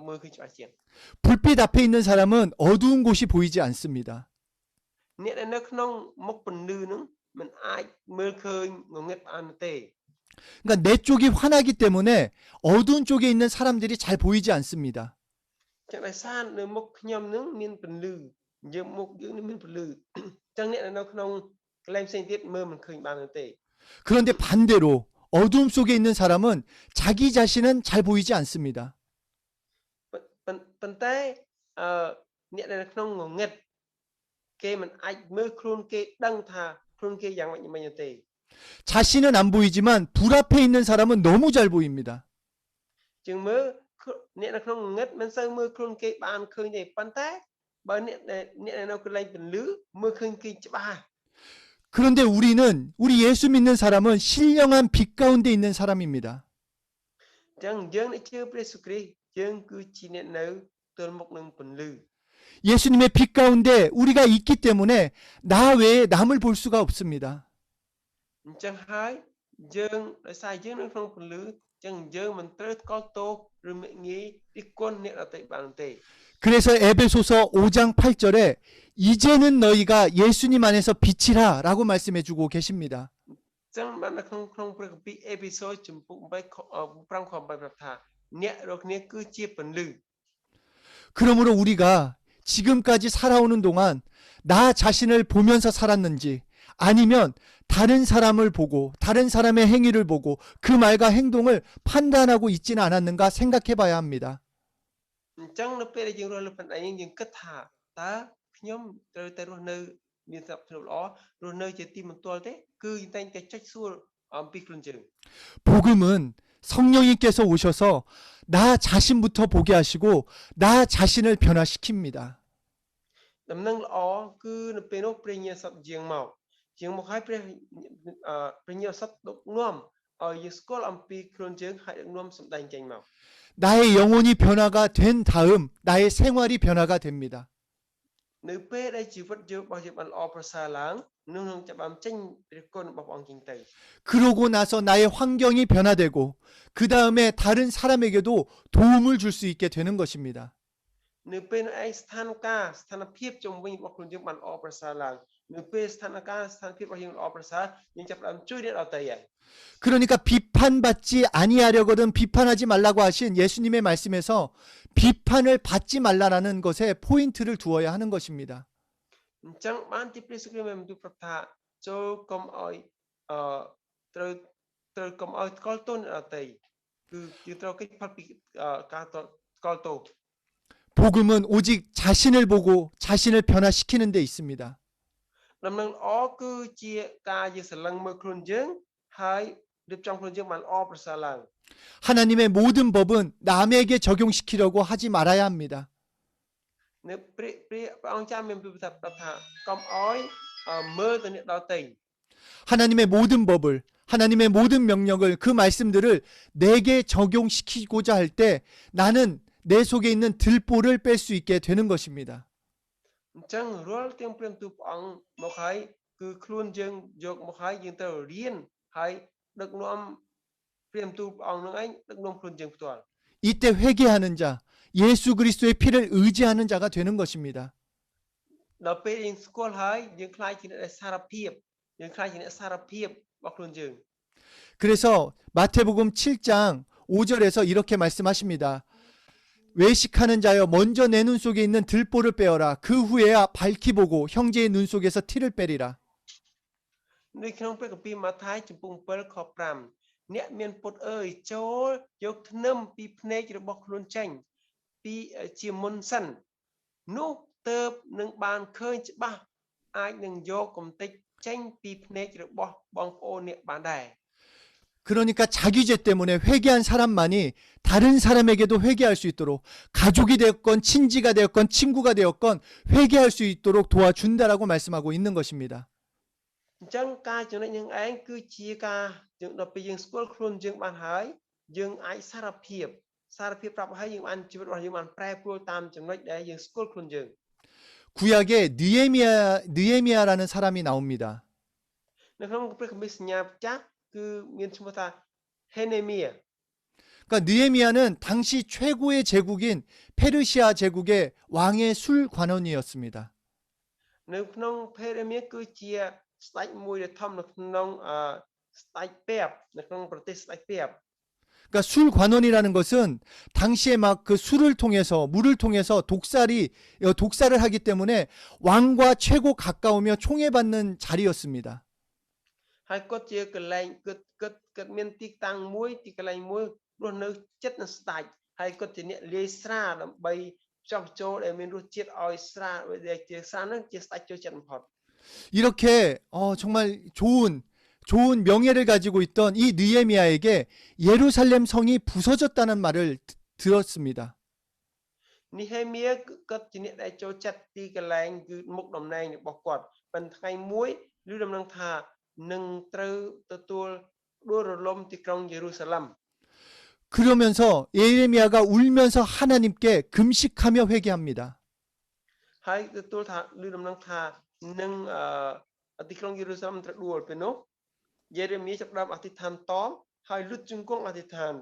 មើលឃើញច្បាស់ជាង 불빛 앞에 있는 사람은 어두운 곳이 보이지 않습니다. អ្នកដែលនៅក្នុងមុខពន្លឺនឹងមិនអាចមើលឃើញងងឹតបានទេ 그러니까 내 쪽이 환하기 때문에 어두운 쪽에 있는 사람들이 잘 보이지 않습니다. ចឹងដោយសារនៅមុខខ្ញុំនឹងមានពន្លឺយើងមុខយើងនឹងមានពន្លឺចឹងអ្នកនៅក្នុងកន្លែងផ្សេងទៀតមើលមិនឃើញបានទេ 그런데 반대로 어두움 속에 있는 사람은 자기 자신은 잘 보이지 않습니다. ប៉ុន្តែអ្នកនៅក្នុងងងឹតគេមិនអាចមើលខ្លួនគេដឹងថាខ្លួនគេយ៉ាងម៉េចមិនទេ 자신은 안 보이지만 불 앞에 있는 사람은 너무 잘 보입니다. ជាងមើលអ្នកនៅក្នុងងងឹតមិនសូវមើលខ្លួនគេបានឃើញទេប៉ុន្តែបើអ្នកនៅកន្លែងពន្លឺមើលឃើញគេច្បាស់ 그런데 우리 예수 믿는 사람은 신령한 빛 가운데 있는 사람입니다. ចឹងយើងដែលជឿព្រះយេស៊ូវគ្រីស្ទយើងគឺជាអ្នកនៅទល់មុខនឹងពន្លឺ 예수님의 빛 가운데 우리가 있기 때문에 나 외에 남을 볼 수가 없습니다. អញ្ចឹងហើយយើងដោយសារយើងនៅក្នុងពន្លឺចឹងយើងមិនត្រូវស្គាល់ទោសឬងាយរិះគន់អ្នកដទៃបានទេ 그래서 에베소서 5장 8절에 이제는 너희가 예수님 안에서 빛이라 라고 말씀해 주고 계십니다. ចឹងបាននៅក្នុងព្រះគម្ពីរអេពីសូតចំពុក8 5 ខ8ប្រាប់ថាអ្នករាល់គ្នាគឺជាពន្លឺ 그러므로 우리가 지금까지 살아오는 동안 나 자신을 보면서 살았는지 아니면 다른 사람을 보고 다른 사람의 행위를 보고 그 말과 행동을 판단하고 있지는 않았는가 생각해 봐야 합니다. អញ្ចឹងនៅពេលដែលយើងរស់លើផែនដីនេះយើងគិតថាតើខ្ញុំត្រូវតែរស់នៅមានសភាពល្អរស់នៅជាទីបន្ទាល់ទេគឺយើងតែងតែចុចសួរអំពីខ្លួនយើង 복음은 성령님께서 오셔서 나 자신부터 보게 하시고 나 자신을 변화시킵니다. ដំណឹងល្អគឺនៅពេលនោះព្រះញាសត្វយាងមកឲ្យព្រះញាសត្វដឹកនាំឲ្យយើងស្គាល់អំពីខ្លួនយើងហើយដឹកនាំសម្ដែងចេញមក 나의 영혼이 변화가 된 다음 나의 생활이 변화가 됩니다. នៅពេលដែលជីវិតយើងរបស់យើងបានល្អប្រសើរឡើងនោះនឹងចាប់បានចេញព្រះគុណរបស់ព្រះអង្គចេញទៅ 그러고 나서 나의 환경이 변화되고 그 다음에 다른 사람에게도 도움을 줄 수 있게 되는 것입니다. នៅពេលនោះឯងស្ថានភាពជុំវិញរបស់ខ្លួនយើងបានល្អប្រសើរឡើងនៅពេលស្ថានភាពរបស់យើងល្អប្រសើរយើងចាប់ផ្ដើមជួយអ្នកដទៃហើយ 그러니까 비판받지 아니하려거든 비판하지 말라고 하신 예수님의 말씀에서 비판을 받지 말라라는 것에 포인트를 두어야 하는 것입니다. អញ្ចឹងបានទីព្រះគ្រីស្ទមានបន្ទូលប្រាប់ថាចូលកុំឲ្យត្រូវកុំឲ្យស្គាល់ទោសអ្នកដទៃគឺយើងត្រូវគេចផុតពីការស្គាល់ទោស 복음은 오직 자신을 보고 자신을 변화시키는 데 있습니다. ដំណឹងល្អគឺជាការយើងស្រឡឹងមើលខ្លួនយើងហើយរៀបចំខ្លួនយើងបានល្អប្រសើរឡើង 하나님의 모든 법은 남에게 적용시키려고 하지 말아야 합니다. នៅព្រះអង្គចាស់មានប្រាប់ថាកុំឲ្យមើលទៅអ្នកដទៃ 하나님의 모든 법을 하나님의 모든 명령을 그 말씀들을 내게 적용시키고자 할 때 나는 내 속에 있는 들보를 뺄 수 있게 되는 것입니다. អញ្ចឹងរាល់ទាំងព្រះបន្ទូលព្រះអង្គមកហើយគឺខ្លួនយើងយកមកហើយយើងត្រូវរៀនហើយដឹកនាំព្រះបន្ទូលព្រះអង្គនឹងឯងដឹកនាំខ្លួនយើងផ្ទាល់ 이때 회개하는 자, 예수 그리스도의 피를 의지하는 자가 되는 것입니다. ដល់ពេលយើងស្គាល់ហើយយើងខ្លាចជាអ្នកសារភាពរបស់ខ្លួនយើង 그래서 마태복음 7장 5절에서 이렇게 말씀하십니다. 외식하는 자여 먼저 내 눈 속에 있는 들보를 빼어라. 그 후에야 밝히 보고 형제의 눈 속에서 티를 빼리라. នៅក្នុងព្រះគម្ពីរម៉ាថាយចំពុក7ខ5អ្នកមានពុតអើយចូលយកធ្នឹមពីភ្នែករបស់ខ្លួនចេញពីជាមុនសិននោះទៅនឹងបានឃើញច្បាស់អាចនឹងយកកំតិចចេញពីភ្នែករបស់បងប្អូនអ្នកបានដែរ 그러니까 자기 죄 때문에 회개한 사람만이 다른 사람에게도 회개할 수 있도록 가족이 되었건 친지가 되었건 친구가 되었건 회개할 수 있도록 도와준다라고 말씀하고 있는 것입니다. អញ្ចឹងការចំណុចនឹងឯងគឺជាការយើងដល់ពេលយើងស្គាល់ខ្លួនយើងបានហើយយើងអាចសារភាពប្រាប់ឲ្យយើងបានជីវិតរបស់យើងបានប្រែប្រួលតាមចំណុចដែលយើងស្គាល់ខ្លួនយើង 구약에 느헤미야라는 사람이 나옵니다. នៅក្នុងព្រះគម្ពីរសញ្ញាចាស់គឺមានឈ្មោះថា 헤네미야 그러니까 느헤미야는 당시 최고의 제국인 페르시아 제국의 왕의 술 관원이었습니다. នៅក្នុងភេរមៀគឺជាស្ដេចមួយដែលធំនៅក្នុងស្ដេចពេបនៅក្នុងប្រទេសស្ដេចពេប 그러니까 술 관원이라는 것은 당시에 막 그 술을 통해서 물을 통해서 독살을 하기 때문에 왕과 최고 가까우며 총애받는 자리였습니다. ហើយគាត់ជាកន្លែងគាត់មានទីតាំងមួយទីកន្លែងមួយរស់នៅចិត្តនឹងស្ដេចហើយគាត់ជាអ្នកលាយស្រាដើម្បីចោះចូលដែលមានរសជាតិឲ្យស្រាដែលជាស្រានឹងជាស្ដេចចូលចិត្តបំផុត 이렇게 정말 좋은 명예를 가지고 있던 이 느헤미야에게 예루살렘 성이 부서졌다는 말을 들었습니다. នេះហេមៀគាត់ជាអ្នកដែលចូលចិត្តទីកន្លែងគឺមុខតំណែងរបស់គាត់ប៉ុន្តែថ្ងៃមួយឮដំណឹងថានឹងត្រូវទទួលដួលរលំទីក្រុងយេរូសាឡិម 그러면서 예레미야가 울면서 하나님께 금식하며 회개합니다. ហើយទទួលថាឮដំណឹងថានឹងទីក្រុងយេរូសាឡិមត្រូវដួលពេលនោះយេរេមៀចាប់ផ្ដើមអធិដ្ឋានតបហើយលុតជង្គង់អធិដ្ឋាន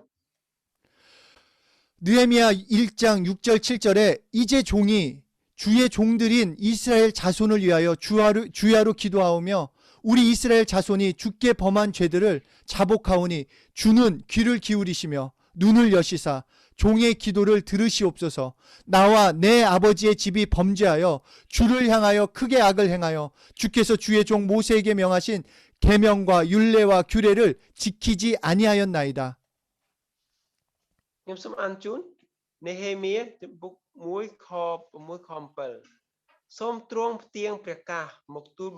느헤미야 1장 6절 7절에 이제 종이 주의 종들인 이스라엘 자손을 위하여 주야로 기도하오며 우리 이스라엘 자손이 주께 범한 죄들을 자복하오니 주는 귀를 기울이시며 눈을 여시사 종의 기도를 들으시옵소서. 나와 내 아버지의 집이 범죄하여 주를 향하여 크게 악을 행하여 주께서 주의 종 모세에게 명하신 계명과 율례와 규례를 지키지 아니하였나이다. ខ្ញុំសូមអានជូននេហេមៀជំពូក1ខ6ខ7សូមទ្រង់ផ្ទៀងព្រះកាសមកទូល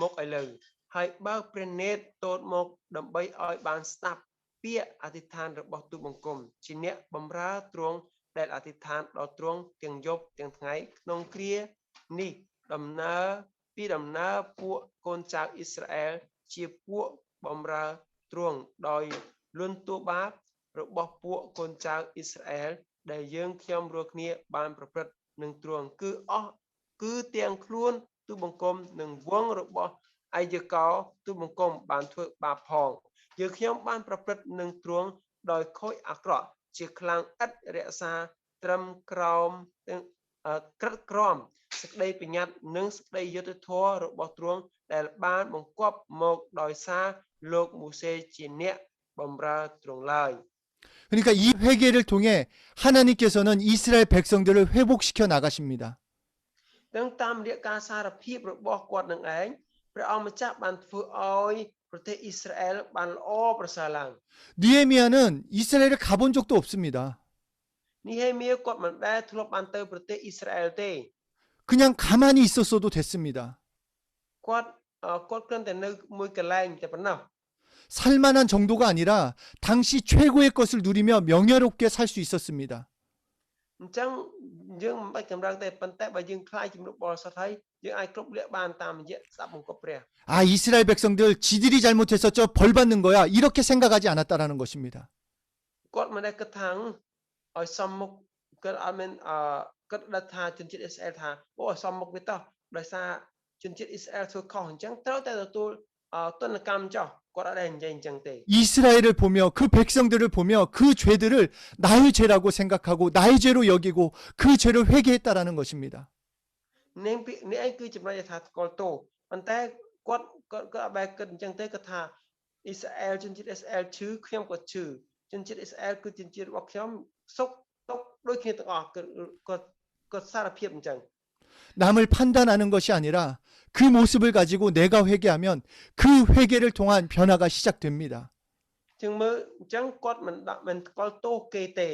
មកឥឡូវហើយបើកព្រះនេត្រទតមកដើម្បីឲ្យបានស្ដាប់ពាក្យអធិដ្ឋានរបស់ទូលបង្គំជាអ្នកបម្រើទ្រង់ដែលអធិដ្ឋានដល់ទ្រង់ទាំងយប់ទាំងថ្ងៃក្នុងគ្រានេះដំណើរពួកកូនចៅអ៊ីស្រាអែលជាពួកបម្រើទ្រង់ដោយលន់តួបាបរបស់ពួកកូនចៅអ៊ីស្រាអែលដែលយើងខ្ញុំរាល់គ្នាបានប្រព្រឹត្តនឹងទ្រង់គឺទាំងខ្លួនទូលបង្គំនិងវងរបស់អាយកោទូលបង្គំបានធ្វើបាបផងយើងខ្ញុំបានប្រព្រឹត្តនឹងទ្រង់ដោយខូចអាក្រក់ជាខ្លាំងឥតរក្សាត្រឹមក្រោមក្រិតក្រមសេចក្តីបញ្ញត្តិនិងសេចក្តីយុត្តិធម៌របស់ទ្រង់ដែលបានបង្គាប់មកដោយសារលោកមូសេជាអ្នកបម្រើទ្រង់ឡើយ 그러니까 이 회개를 통해 하나님께서는 이스라엘 백성들을 회복시켜 나가십니다. ទាំងតាមរយៈការសារភាពរបស់គាត់នឹងឯងព្រះអង្គម្ចាស់បានធ្វើឲ្យប្រទេសអ៊ីស្រាអែលបានល្អប្រសើរឡើង 느헤미야는 이스라엘을 가본 적도 없습니다. នេះហេមៀគាត់មិនដែលធ្លាប់បានទៅប្រទេសអ៊ីស្រាអែលទេ 그냥 가만히 있었어도 됐습니다. គាត់គ្រាន់តែនៅមួយកន្លែងតែប៉ុណ្ណោះ 살만한 정도가 아니라 당시 최고의 것을 누리며 명예롭게 살 수 있었습니다. អញ្ចឹងយើងមិនបាច់ចម្រើនទេប៉ុន្តែបើយើងខ្លាចជំនុំបរិសុទ្ធហើយយើងអាចគ្រប់លក្ខបានតាមរយៈស្ដាប់បង្គាប់ព្រះ 아, 이스라엘 백성들 지들이 잘못해서 저 벌 받는 거야. 이렇게 생각하지 않았다라는 것입니다. គាត់មិនដែលគិតថាឲ្យសមមុខគាត់អត់មានគាត់ដឹងថាជនជាតិអ៊ីស្រាអែលថាអូឲ្យសមមុខវាតោះដោយសារជនជាតិអ៊ីស្រាអែលធ្វើខុសអញ្ចឹងត្រូវតែទទួលទណ្ឌកម្មចោះគាត់អត់ដែលនិយាយអញ្ចឹងទេ 이스라엘을 보며 그 백성들을 보며 그 죄들을 나의 죄라고 생각하고 나의 죄로 여기고 그 죄를 회개했다라는 것입니다. នេះឯងគឺចំណុចថាស្គាល់ទោសប៉ុន្តែគាត់អត់បែរគិតអញ្ចឹងទេគាត់ថាអ៊ីស្រាអែលជនជាតិអ៊ីស្រាអែលឈឺខ្ញុំក៏ឈឺជនជាតិអ៊ីស្រាអែលគឺជនជាតិរបស់ខ្ញុំសុខទុក្ខដូចគ្នាទាំងអស់គាត់សារភាពអញ្ចឹង 남을 판단하는 것이 아니라 그 모습을 가지고 내가 회개하면 그 회개를 통한 변화가 시작됩니다. ចឹងមើលអញ្ចឹងគាត់មិនស្គាល់ទោសគេទេ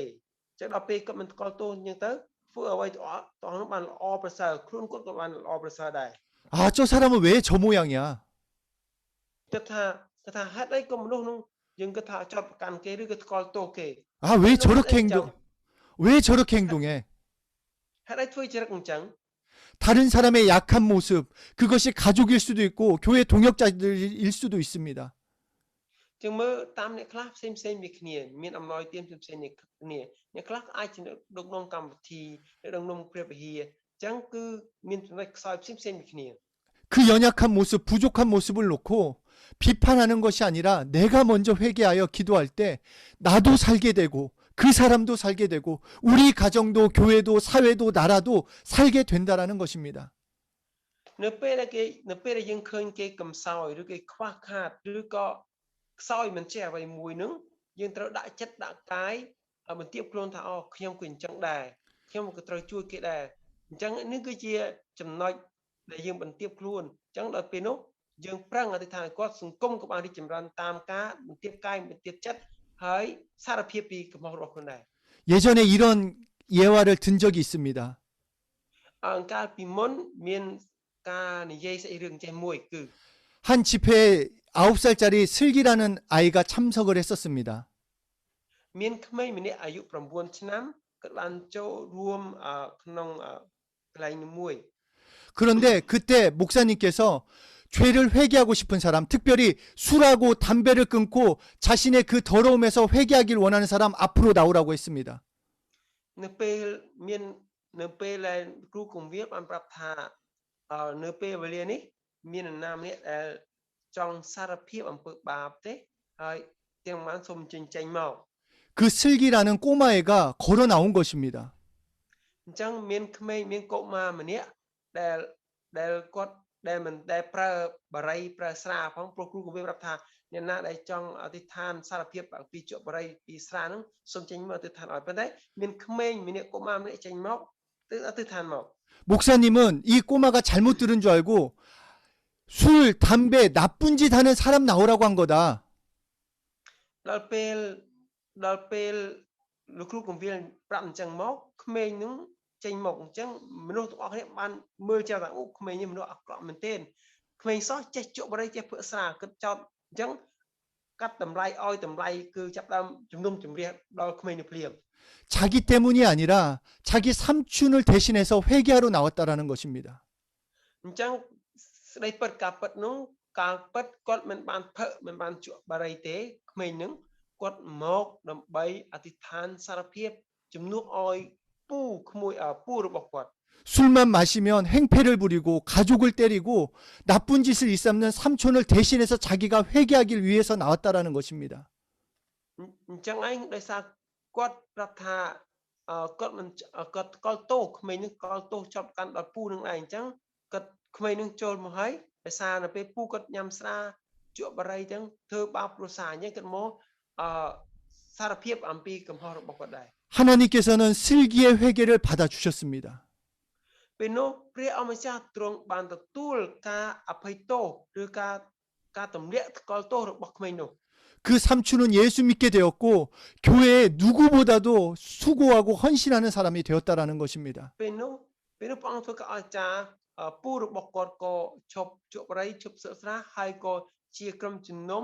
ចឹងដល់ពេលគាត់មិនស្គាល់ទោសអញ្ចឹងទៅធ្វើអ្វីទាំងអស់នោះបានល្អប្រសើរខ្លួនគាត់ក៏បានល្អប្រសើរដែរ 아, 저 사람은 왜 저 모양이야? គាត់ថាហេតុអីក៏មនុស្សនោះយើងគិតថាចោទប្រកាន់គេឬក៏ស្គាល់ទោសគេ 아, 왜 저렇게 행동해? ហេតុអីធ្វើចរិតអញ្ចឹង 다른 사람의 약한 모습, 그것이 가족일 수도 있고 교회 동역자들일 수도 있습니다. ចឹងមើលតាមអ្នកខ្លះផ្សេងៗពីគ្នាមានអំណោយទានផ្សេងៗគ្នាអ្នកខ្លះអាចជាដឹកនាំកម្មវិធីដឹកនាំព្រះវិហារចឹងគឺមានចំណុចខ្សោយផ្សេងៗពីគ្នា 그 연약한 모습, 부족한 모습을 놓고 비판하는 것이 아니라 내가 먼저 회개하여 기도할 때 나도 살게 되고 그 사람도 살게 되고 우리 가정도 교회도 사회도 나라도 살게 된다라는 것입니다. នៅពេលដែលយើងឃើញគេកំសោយឬគេខ្វះខាតឬក៏ខ្សោយមិនចេះអ្វីមួយនឹងយើងត្រូវដាក់ចិត្តដាក់កាយបន្ទាបខ្លួនថាអូខ្ញុំគឺអញ្ចឹងដែរខ្ញុំក៏ត្រូវជួយគេដែរអញ្ចឹងនេះគឺជាចំណុចដែលយើងបន្ទាបខ្លួនអញ្ចឹងដល់ពេលនោះយើងប្រឹងអធិដ្ឋានឲ្យគាត់សង្គមក៏បានរីកចម្រើនតាមការបន្ទាបកាយបន្ទាបចិត្តហើយសារភាពពីកំហុសរបស់ខ្លួនដែរ 예전에 이런 예화를 든 적이 있습니다. កាលពីមុនមានការនិយាយស្អីរឿងចេះមួយគឺ 한 집회에 9살짜리 슬기라는 아이가 참석을 했었습니다. មានក្មេងម្នាក់អាយុ9ឆ្នាំគាត់បានចូលរួមក្នុងកន្លែងមួយ 그런데 그때 목사님께서 죄를 회개하고 싶은 사람, 특별히 술하고 담배를 끊고 자신의 그 더러움에서 회개하길 원하는 사람 앞으로 나오라고 했습니다. នៅពេលដែលគ្រូគង្វាលបានប្រាប់ថានៅពេលវេលានេះមាននរណាម្នាក់ដែលចង់សារភាពអំពើបាបទេហើយទាំងបានសូមចេញមក 그 슬기라는 꼬마애가 걸어 나온 것입니다. អញ្ចឹងមានក្មេងមានកុមារម្នាក់ដែលគាត់ដែលមិនដែលប្រើបារីប្រើស្រាផងព្រោះគ្រូគង្វាលប្រាប់ថា អ្នកណាដែលចង់អធិដ្ឋានសារភាពអំពីជក់បរិយពីស្រាហ្នឹងសូមចេញមកអធិដ្ឋានឲ្យប៉ុន្តែមានក្មេងម្នាក់កុមារម្នាក់ចេញមកទើបអធិដ្ឋានមក 목사님은 이 꼬마가 잘못 들은 줄 알고 술, 담배, 나쁜 짓 하는 사람 나오라고 한 거다. ដល់ពេលលោកគ្រូកំវាលប្រាប់អញ្ចឹងមកក្មេងហ្នឹងចេញមកអញ្ចឹងមនុស្សទាំងអស់គ្នាបានមើលចោលថាអូក្មេងនេះមនុស្សអាក្រក់មែនទែនក្មេងសោះចេះជក់បរិយចេះភើស្រាគិតចោតអញ្ចឹងកាត់តម្លៃឲ្យតម្លៃគឺចាប់ដើមជំនុំជម្រះដល់ក្មេងនេះភ្លាម 자기 때문이 아니라 자기 삼촌을 대신해서 회개하러 나왔다라는 것입니다. អញ្ចឹងស្ដីពិតការពិតនោះការពិតគាត់មិនបានភើមិនបានជក់បរិយទេក្មេងហ្នឹងគាត់មកដើម្បីអធិដ្ឋានសារភាពជំនួសឲ្យពូក្មួយពូរបស់គាត់ 술만 마시면 행패를 부리고 가족을 때리고 나쁜 짓을 일삼는 삼촌을 대신해서 자기가 회개하길 위해서 나왔다라는 것입니다. អញ្ចឹងឯងដោយសារគាត់ប្រាប់ថាគាត់មិនគាត់កលទោសក្មេងនឹងកលទោសចាប់កាន់ដល់ពូនឹងឯងអញ្ចឹងគាត់ក្មេងនឹងចូលមកហើយដោយសារនៅពេលពូគាត់ញ៉ាំស្រាជក់បរិយអញ្ចឹងធ្វើបាបគ្រួសារអញ្ចឹងគាត់មកសារភាពអំពីកំហុសរបស់គាត់ដែរ 하나님께서는 슬기의 회개를 받아주셨습니다. ពេលនោះព្រះអម្ចាស់ទ្រង់បានទទួលការអភ័យទោសឬការទម្លាក់កលទោសរបស់ក្មេងនោះ 그 삼촌은 예수 믿게 되었고 교회에 누구보다도 수고하고 헌신하는 사람이 되었다라는 것입니다. ពេលនោះព្រះអង្គធ្វើការអស្ចារ្យពូរបស់គាត់ក៏ឈប់ជក់បរិយឈប់សឹកស្រាហើយក៏ជាក្រុមជំនុំ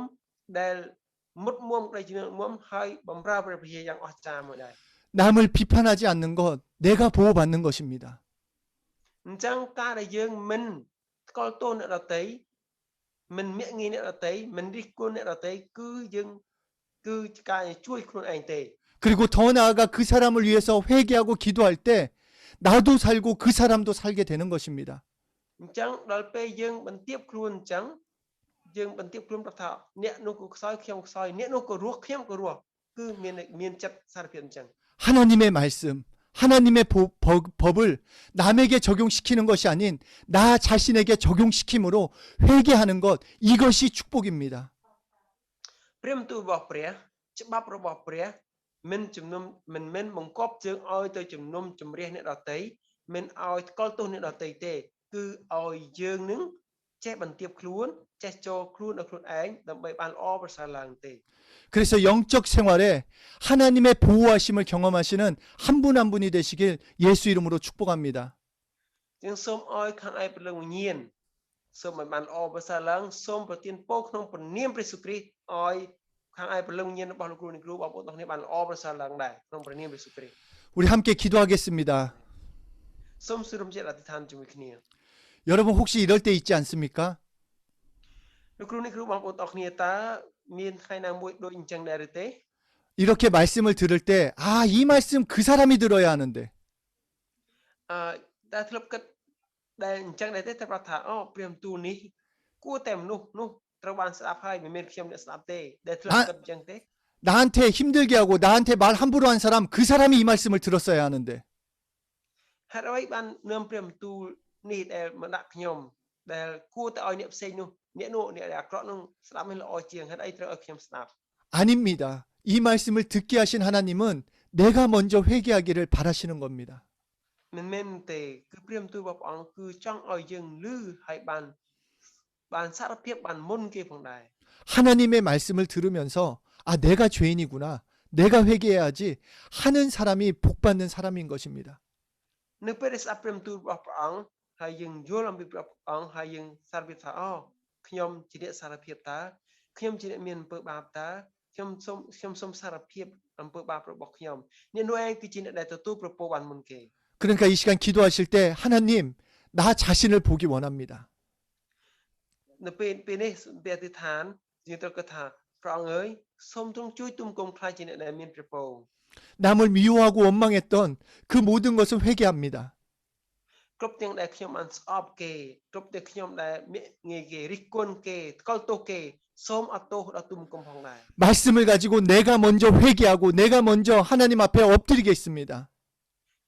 ដែលមុតមុំដោយជំនុំមុំហើយបំរើព្រះភិយាយ៉ាងអស្ចារ្យមួយដែរ 남을 비판하지 않는 것, 내가 보호받는 것입니다. អញ្ចឹងការដែលយើងមិនស្គាល់ទោសអ្នកដទៃមិនមាក់ងាយអ្នកដទៃមិនរិះគន់អ្នកដទៃគឺយើងគឺការជួយខ្លួនឯងទេ 그리고 더 나아가 그 사람을 위해서 회개하고 기도할 때 나도 살고 그 사람도 살게 되는 것입니다. អញ្ចឹងដល់ពេលយើងបន្ទាបខ្លួនអញ្ចឹងយើងបន្ទាបខ្លួនប្រាប់ថាអ្នកនោះក៏ខ្សោយខ្ញុំខ្សោយអ្នកនោះក៏រស់ខ្ញុំក៏រស់គឺមានចិត្តសារភាពអញ្ចឹង 하나님의 말씀, 하나님의 법을 남에게 적용시키는 것이 아닌 나 자신에게 적용시킴으로 회개하는 것, 이것이 축복입니다. ព្រះបន្ទូលរបស់ព្រះច្បាប់របស់ព្រះមិនជំនុំមិនមែនបង្កប់ជើងឲ្យទៅជំនុំជម្រះអ្នកដទៃមិនឲ្យស្គាល់ទោសអ្នកដទៃទេគឺឲ្យយើងនឹងចេះបន្ទាបខ្លួនចេះចូលខ្លួនដល់ខ្លួនឯងដើម្បីបានល្អប្រសើរឡើងទេ 그래서 영적 생활에 하나님의 보호하심을 경험하시는 한 분 한 분이 되시길 예수 이름으로 축복합니다. យើងសូមឲ្យខាងឯព្រលឹងវិញ្ញាណសូមឲ្យបានល្អប្រសើរឡើងសូមប្រទានពរក្នុងព្រះនាមព្រះយេស៊ូវគ្រីស្ទឲ្យខាងឯព្រលឹងវិញ្ញាណរបស់លោកគ្រូអ្នកគ្រូបងប្អូនទាំងគ្នាបានល្អប្រសើរឡើងដែរក្នុងព្រះនាមព្រះយេស៊ូវគ្រីស្ទ 우리 함께 기도하겠습니다. សូមសូមចិត្តអធិដ្ឋានជាមួយគ្នា 여러분 혹시 이럴 때 있지 않습니까? លោកគ្រូអ្នកគ្រូបងប្អូនទាំងគ្នាតើមានថ្ងៃណាមួយដូចអញ្ចឹងដែរឬទេ 이렇게 말씀을 들을 때, 아, 이 말씀 그 사람이 들어야 하는데. តែធ្លាប់គិតដែលអញ្ចឹងដែរទេតែប្រាប់ថាអូព្រះបន្ទូលនេះគួរតែមនុស្សនោះត្រូវបានស្ដាប់ហើយមិនមែនខ្ញុំអ្នកស្ដាប់ទេដែលធ្លាប់គិតអញ្ចឹងទេ 나한테 힘들게 하고 나한테 말 함부로 한 사람, 그 사람이 이 말씀을 들었어야 하는데. ហេតុអ្វីបាននាំព្រះបន្ទូលនេះដែលមកដាក់ខ្ញុំដែលគួរតែឲ្យអ្នកផ្សេងនោះអ្នកអាក្រក់នោះស្ដាប់មិនល្អជាងហេតុអីត្រូវឲ្យខ្ញុំស្ដាប់ 아닙니다. 이 말씀을 듣게 하신 하나님은 내가 먼저 회개하기를 바라시는 겁니다. មិនមែនទេគឺព្រះបន្ទូលរបស់ព្រះអង្គគឺចង់ឲ្យយើងឮហើយបានសារភាពបានមុនគេផងដែរ 하나님의 말씀을 들으면서 아, 내가 죄인이구나. 내가 회개해야지 하는 사람이 복받는 사람인 것입니다. នៅពេលដែលស្ដាប់ព្រះបន្ទូលរបស់ព្រះអង្គហើយយើងយល់អំពីព្រះអង្គហើយយើងសារភាពថាអូខ្ញុំជាអ្នកសារភាពតើខ្ញុំជាអ្នកមានអំពើបាបតើខ្ញុំសូមសារភាពអំពើបាបរបស់ខ្ញុំអ្នកនោះឯងគឺជាអ្នកដែលទទួលប្រពោបានមុនគេ 그러니까 이 시간 기도하실 때 하나님, 나 자신을 보기 원합니다. នៅពេលនេះពេលអធិដ្ឋានយើងត្រូវគិតថាព្រះអង្គអើយសូមទ្រង់ជួយទុំគុំខ្លាចជាអ្នកដែលមានព្រះពរ 남을 미워하고 원망했던 그 모든 것을 회개합니다. គ្រប់ទាំងដែលខ្ញុំបានស្អប់គេគ្រប់ទាំងខ្ញុំដែលងាយគេរិះគន់គេថ្កោលទោសគេសូមអត់ទោសដល់ទុំគុំផងដែរ 말씀을 가지고 내가 먼저 회개하고 내가 먼저 하나님 앞에 엎드리겠습니다.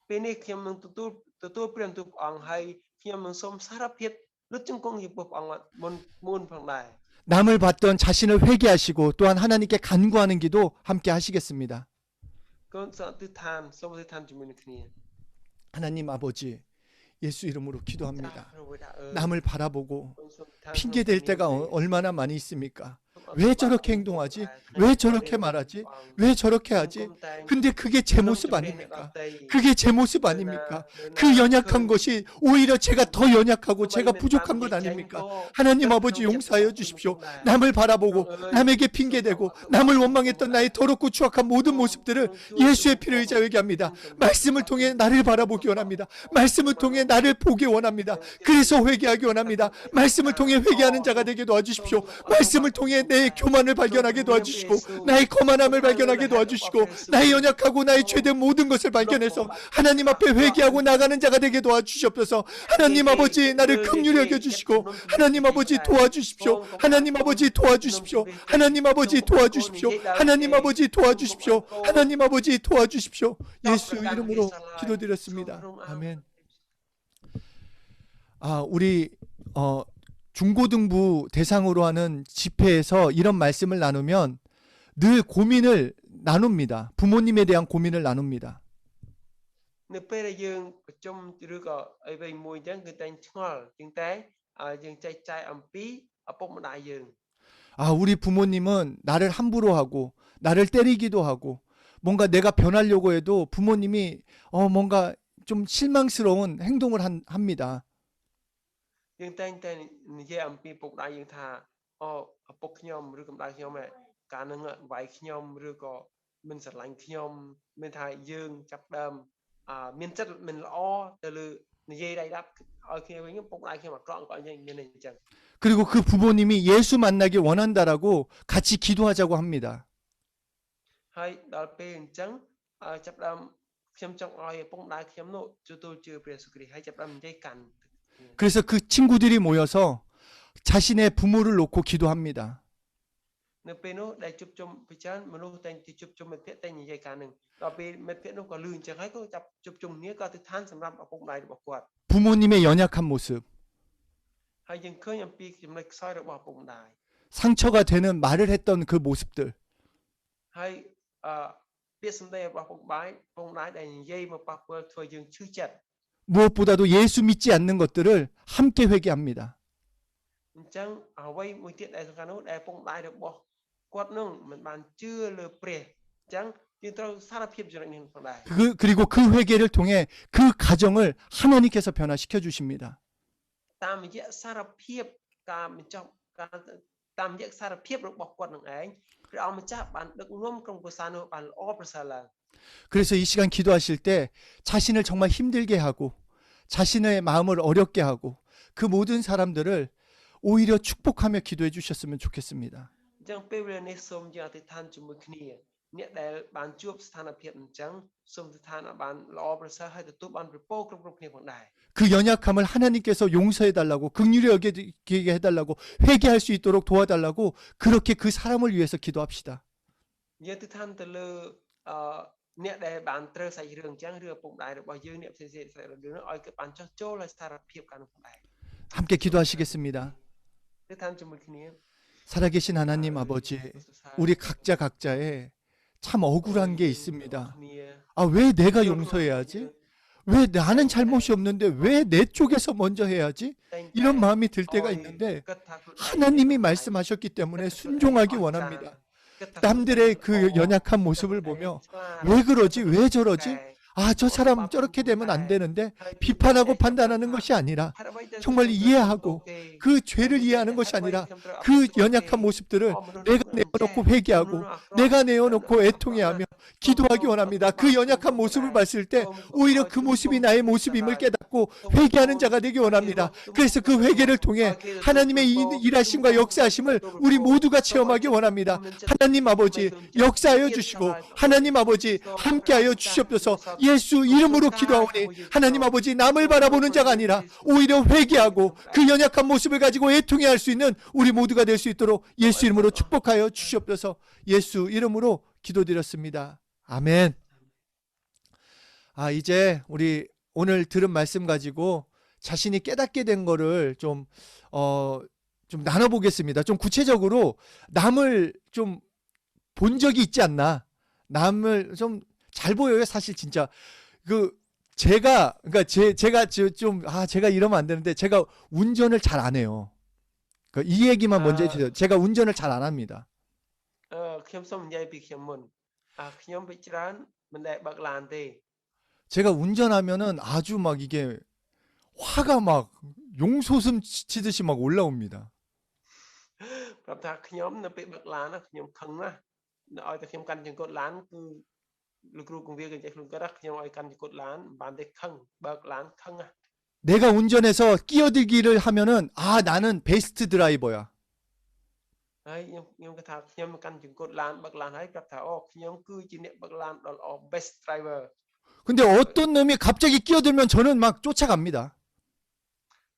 ពេលនេះខ្ញុំនឹងទទួលព្រះបន្ទូលព្រះអង្គហើយខ្ញុំនឹងសូមសារភាពលុតជង្គង់ចំពោះព្រះអង្គមុនផងដែរ 남을 봤던 자신을 회개하시고 또한 하나님께 간구하는 기도 함께 하시겠습니다. con sợ tư than so tư than chúng mình kia 하나님 아버지, 예수 이름으로 기도합니다. rồi đã ơi 남을 바라보고 con so tư than 핑계 댈 때가 얼마나 많이 있습니까? 왜 저렇게 행동하지? 왜 저렇게 말하지? 왜 저렇게 하지? 근데 그게 제 모습 아닙니까? 그게 제 모습 아닙니까? 그 연약한 것이 오히려 제가 더 연약하고 제가 부족한 것 아닙니까? 하나님 아버지 용서하여 주십시오. 남을 바라보고 남에게 핑계대고 남을 원망했던 나의 더럽고 추악한 모든 모습들을 예수의 피를 의지하여 얘기합니다. 말씀을 통해 나를 바라보기 원합니다. 말씀을 통해 나를 보기 원합니다. 그래서 회개하기 원합니다. 말씀을 통해 회개하는 자가 되게 도와주십시오. 말씀을 통해 내 교만을 발견하게 도와주시고 나의 거만함을 발견하게 도와주시고 나의 연약하고 나의 죄된 모든 것을 발견해서 하나님 앞에 회개하고 나가는 자가 되게 도와주시옵소서. 하나님 아버지, 나를 긍휼히 여겨주시고 하나님 아버지 도와주십시오. 하나님 아버지 도와주십시오. 하나님 아버지 도와주십시오. 하나님 아버지 도와주십시오. 하나님 아버지 도와주십시오. 예수 이름으로 기도드렸습니다. 아멘. 우리 중고등부 대상으로 하는 집회에서 이런 말씀을 나누면 늘 고민을 나눕니다. 부모님에 대한 고민을 나눕니다. nếu bây giờ dương trong rứa có ở bên môi chẳng người ta ngol tiếng té dương chạy chạy âm pí ở bụng một đại dương 우리 부모님은 나를 함부로 하고 나를 때리기도 하고 뭔가 내가 변하려고 해도 부모님이 뭔가 좀 실망스러운 행동을 합니다. dương tay tay về âm pí bụng đại dương thà bụng nhom rứa cầm đại nhom này cả năng vài nhom rứa có mình sạch lạnh nhom mình thà dương chập đầm miền chất mình lo từ lư dây đây đáp ở khi với những bụng đại khi mà con gọi như này chẳng 그리고 그 부모님이 예수 만나길 원한다라고 같이 기도하자고 합니다. hay đó bên trắng chập đầm xem trong oi bụng đại khi nó cho tôi chưa về sự hay chập đầm dây cằn 그래서 그 친구들이 모여서 자신의 부모를 놓고 기도합니다. nếu bên nó đại chụp trong phía chân mà nó tay thì chụp trong một phía tay như dây cằn này đó bên một phía nó có lươn chẳng hay có chụp chụp trong nghĩa có thứ than sầm râm ở bụng đại được quạt 부모님의 연약한 모습, hay dừng khơi nhầm pi chụp lịch soi được bỏ bụng đại 상처가 되는 말을 했던 그 모습들, hay biết xem đây bỏ bụng đại đại dây mà bỏ qua thôi dừng chữ chặt 무엇보다도 예수 믿지 않는 것들을 함께 회개합니다. chẳng ở vây một tiết đại sản nó đại bụng đại được bỏ quạt nung mình bàn chưa lừa pre chẳng nhưng tôi 살아 피해 주는 건 đại 그리고 그 회개를 통해 그 가정을 하나님께서 변화시켜 주십니다. tam dễ 살아 피해 tam trong tam dễ 살아 피해 được bỏ quạt nung ấy rồi ông chắc bạn được ngâm trong cuộc sống bạn 오버살라 그래서 이 시간 기도하실 때 자신을 정말 힘들게 하고 자신의 마음을 어렵게 하고 그 모든 사람들을 오히려 축복하며 기도해 주셨으면 좋겠습니다. chẳng bây giờ này xôm giờ thì than chung một kia nghĩa để bạn chuộc than ở phía chẳng xôm thì than ở bạn lo bớt sa hay tụi bạn bị bô trong kia khoảng đại 그 연약함을 하나님께서 용서해 달라고 긍휼히 여기게 해 달라고 회개할 수 있도록 도와달라고 그렇게 그 사람을 위해서 기도합시다. giờ thì than từ lơ nghĩa để bạn trơ sạch đường chẳng rửa bụng đại được bao nhiêu niệm sẽ được nó oi cái bạn cho chỗ là sa phiệp cả khoảng đại 함께 기도하시겠습니다. thì than chung một kia 살아계신 하나님 아버지, 우리 각자의 참 억울한 게 있습니다. 왜 내가 용서해야 하지? 왜 나는 잘못이 없는데 왜 내 쪽에서 먼저 해야지? 이런 마음이 들 때가 있는데 하나님이 말씀하셨기 때문에 순종하기 원합니다. 남들의 그 연약한 모습을 보며 왜 그러지? 왜 저러지? 저 사람 저렇게 되면 안 되는데 비판하고 판단하는 것이 아니라 정말 이해하고 그 죄를 이해하는 것이 아니라 그 연약한 모습들을 내가 내어놓고 회개하고 내가 내어놓고 애통해하며 기도하기 원합니다. 그 연약한 모습을 봤을 때 오히려 그 모습이 나의 모습임을 깨닫고 회개하는 자가 되기 원합니다. 그래서 그 회개를 통해 하나님의 일하심과 역사하심을 우리 모두가 체험하기 원합니다. 하나님 아버지 역사하여 주시고 하나님 아버지 함께하여 주시옵소서. 예수 이름으로 기도하오니 하나님 아버지 남을 바라보는 자가 아니라 오히려 회개하고 그 연약한 모습을 가지고 애통해 할 수 있는 우리 모두가 될 수 있도록 예수 이름으로 축복하여 주시옵소서. 예수 이름으로 기도드렸습니다. 아멘. 이제 우리 오늘 들은 말씀 가지고 자신이 깨닫게 된 거를 좀 좀 나눠보겠습니다. 좀 구체적으로 남을 좀 본 적이 있지 않나. 남을 좀 잘 보여요. 사실 진짜 그 제가 그러니까 제가 제가 이러면 안 되는데 제가 운전을 잘 안 해요. 그러니까 이 얘기만 먼저 해주세요. 제가 운전을 잘 안 합니다. ខ្ញុំសូមនិយាយពីខ្ញុំមុនខ្ញុំវិច្រើនមិនដែលបើកឡានទេ 제가 운전하면은 아주 막 이게 화가 막 용솟음 치듯이 막 올라옵니다. ប្រាប់ថាខ្ញុំនៅពេលបើកឡានណាខ្ញុំខឹងណាស់នៅឲ្យតែខ្ញុំកាន់ចង្កូតឡានគឺលោកគ្រូគង្វាលគេចេះខ្លួនគាត់ណាខ្ញុំឲ្យកាន់ចង្កូតឡានមិនបានទេខឹងបើកឡានខឹងណាស់ 내가 운전해서 끼어들기를 하면은 아 나는 베스트 드라이버야. ហើយខ្ញុំគាត់ថាខ្ញុំកាន់ចង្កូតឡានបើកឡានហើយប្រាប់ថាអូខ្ញុំគឺជាអ្នកបើកឡានដ៏ល្អ best driver 근데 어떤 놈이 갑자기 끼어들면 저는 막 쫓아갑니다.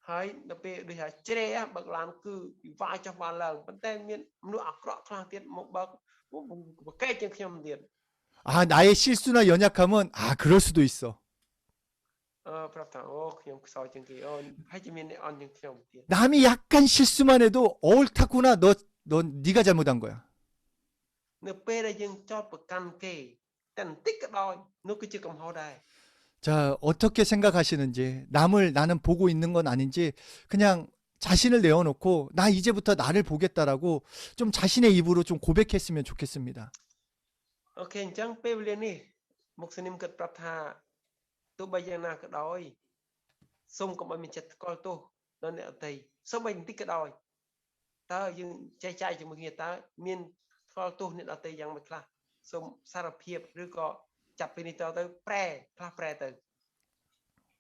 ហើយដល់ពេលដូចថាជ្រេបើកឡានគឺពិបាកចុះបានឡើងប៉ុន្តែមានមនុស្សអាក្រក់ខ្លះទៀតមកបើកប្រកែកជាងខ្ញុំទៀត 아 나의 실수나 연약함은 아 그럴 수도 있어. ប្រាប់ថាអូខ្ញុំខ្សោយជាងគេអូហើយជាមានអ្នកអន់ជាងខ្ញុំទៀត 남이 약간 실수만 해도 옳다구나 너 네가 잘못한 거야. នៅពេលដែលយើងចោទប្រកាន់គេតែបន្តិចក៏ដោយនោះគឺជាកំហុសដែរ 자 어떻게 생각하시는지 남을 나는 보고 있는 건 아닌지 그냥 자신을 내어놓고 나 이제부터 나를 보겠다라고 좀 자신의 입으로 좀 고백했으면 좋겠습니다. អូខេអញ្ចឹងពេលវេលានេះមុខសនិមគិតប្រាប់ថាទោះបីយ៉ាងណាក៏ដោយសូមកុំឲ្យមានចិត្តថ្កល់ទោសដល់អ្នកដទៃសូម្បីបន្តិចក៏ដោយតើយើងចែកចាយជាមួយគ្នាតើមានថ្កល់ទោសអ្នកដទៃយ៉ាងម៉េចខ្លះសូមសារភាពឬក៏ចាប់ពីនេះតទៅប្រែខ្លះប្រែទៅ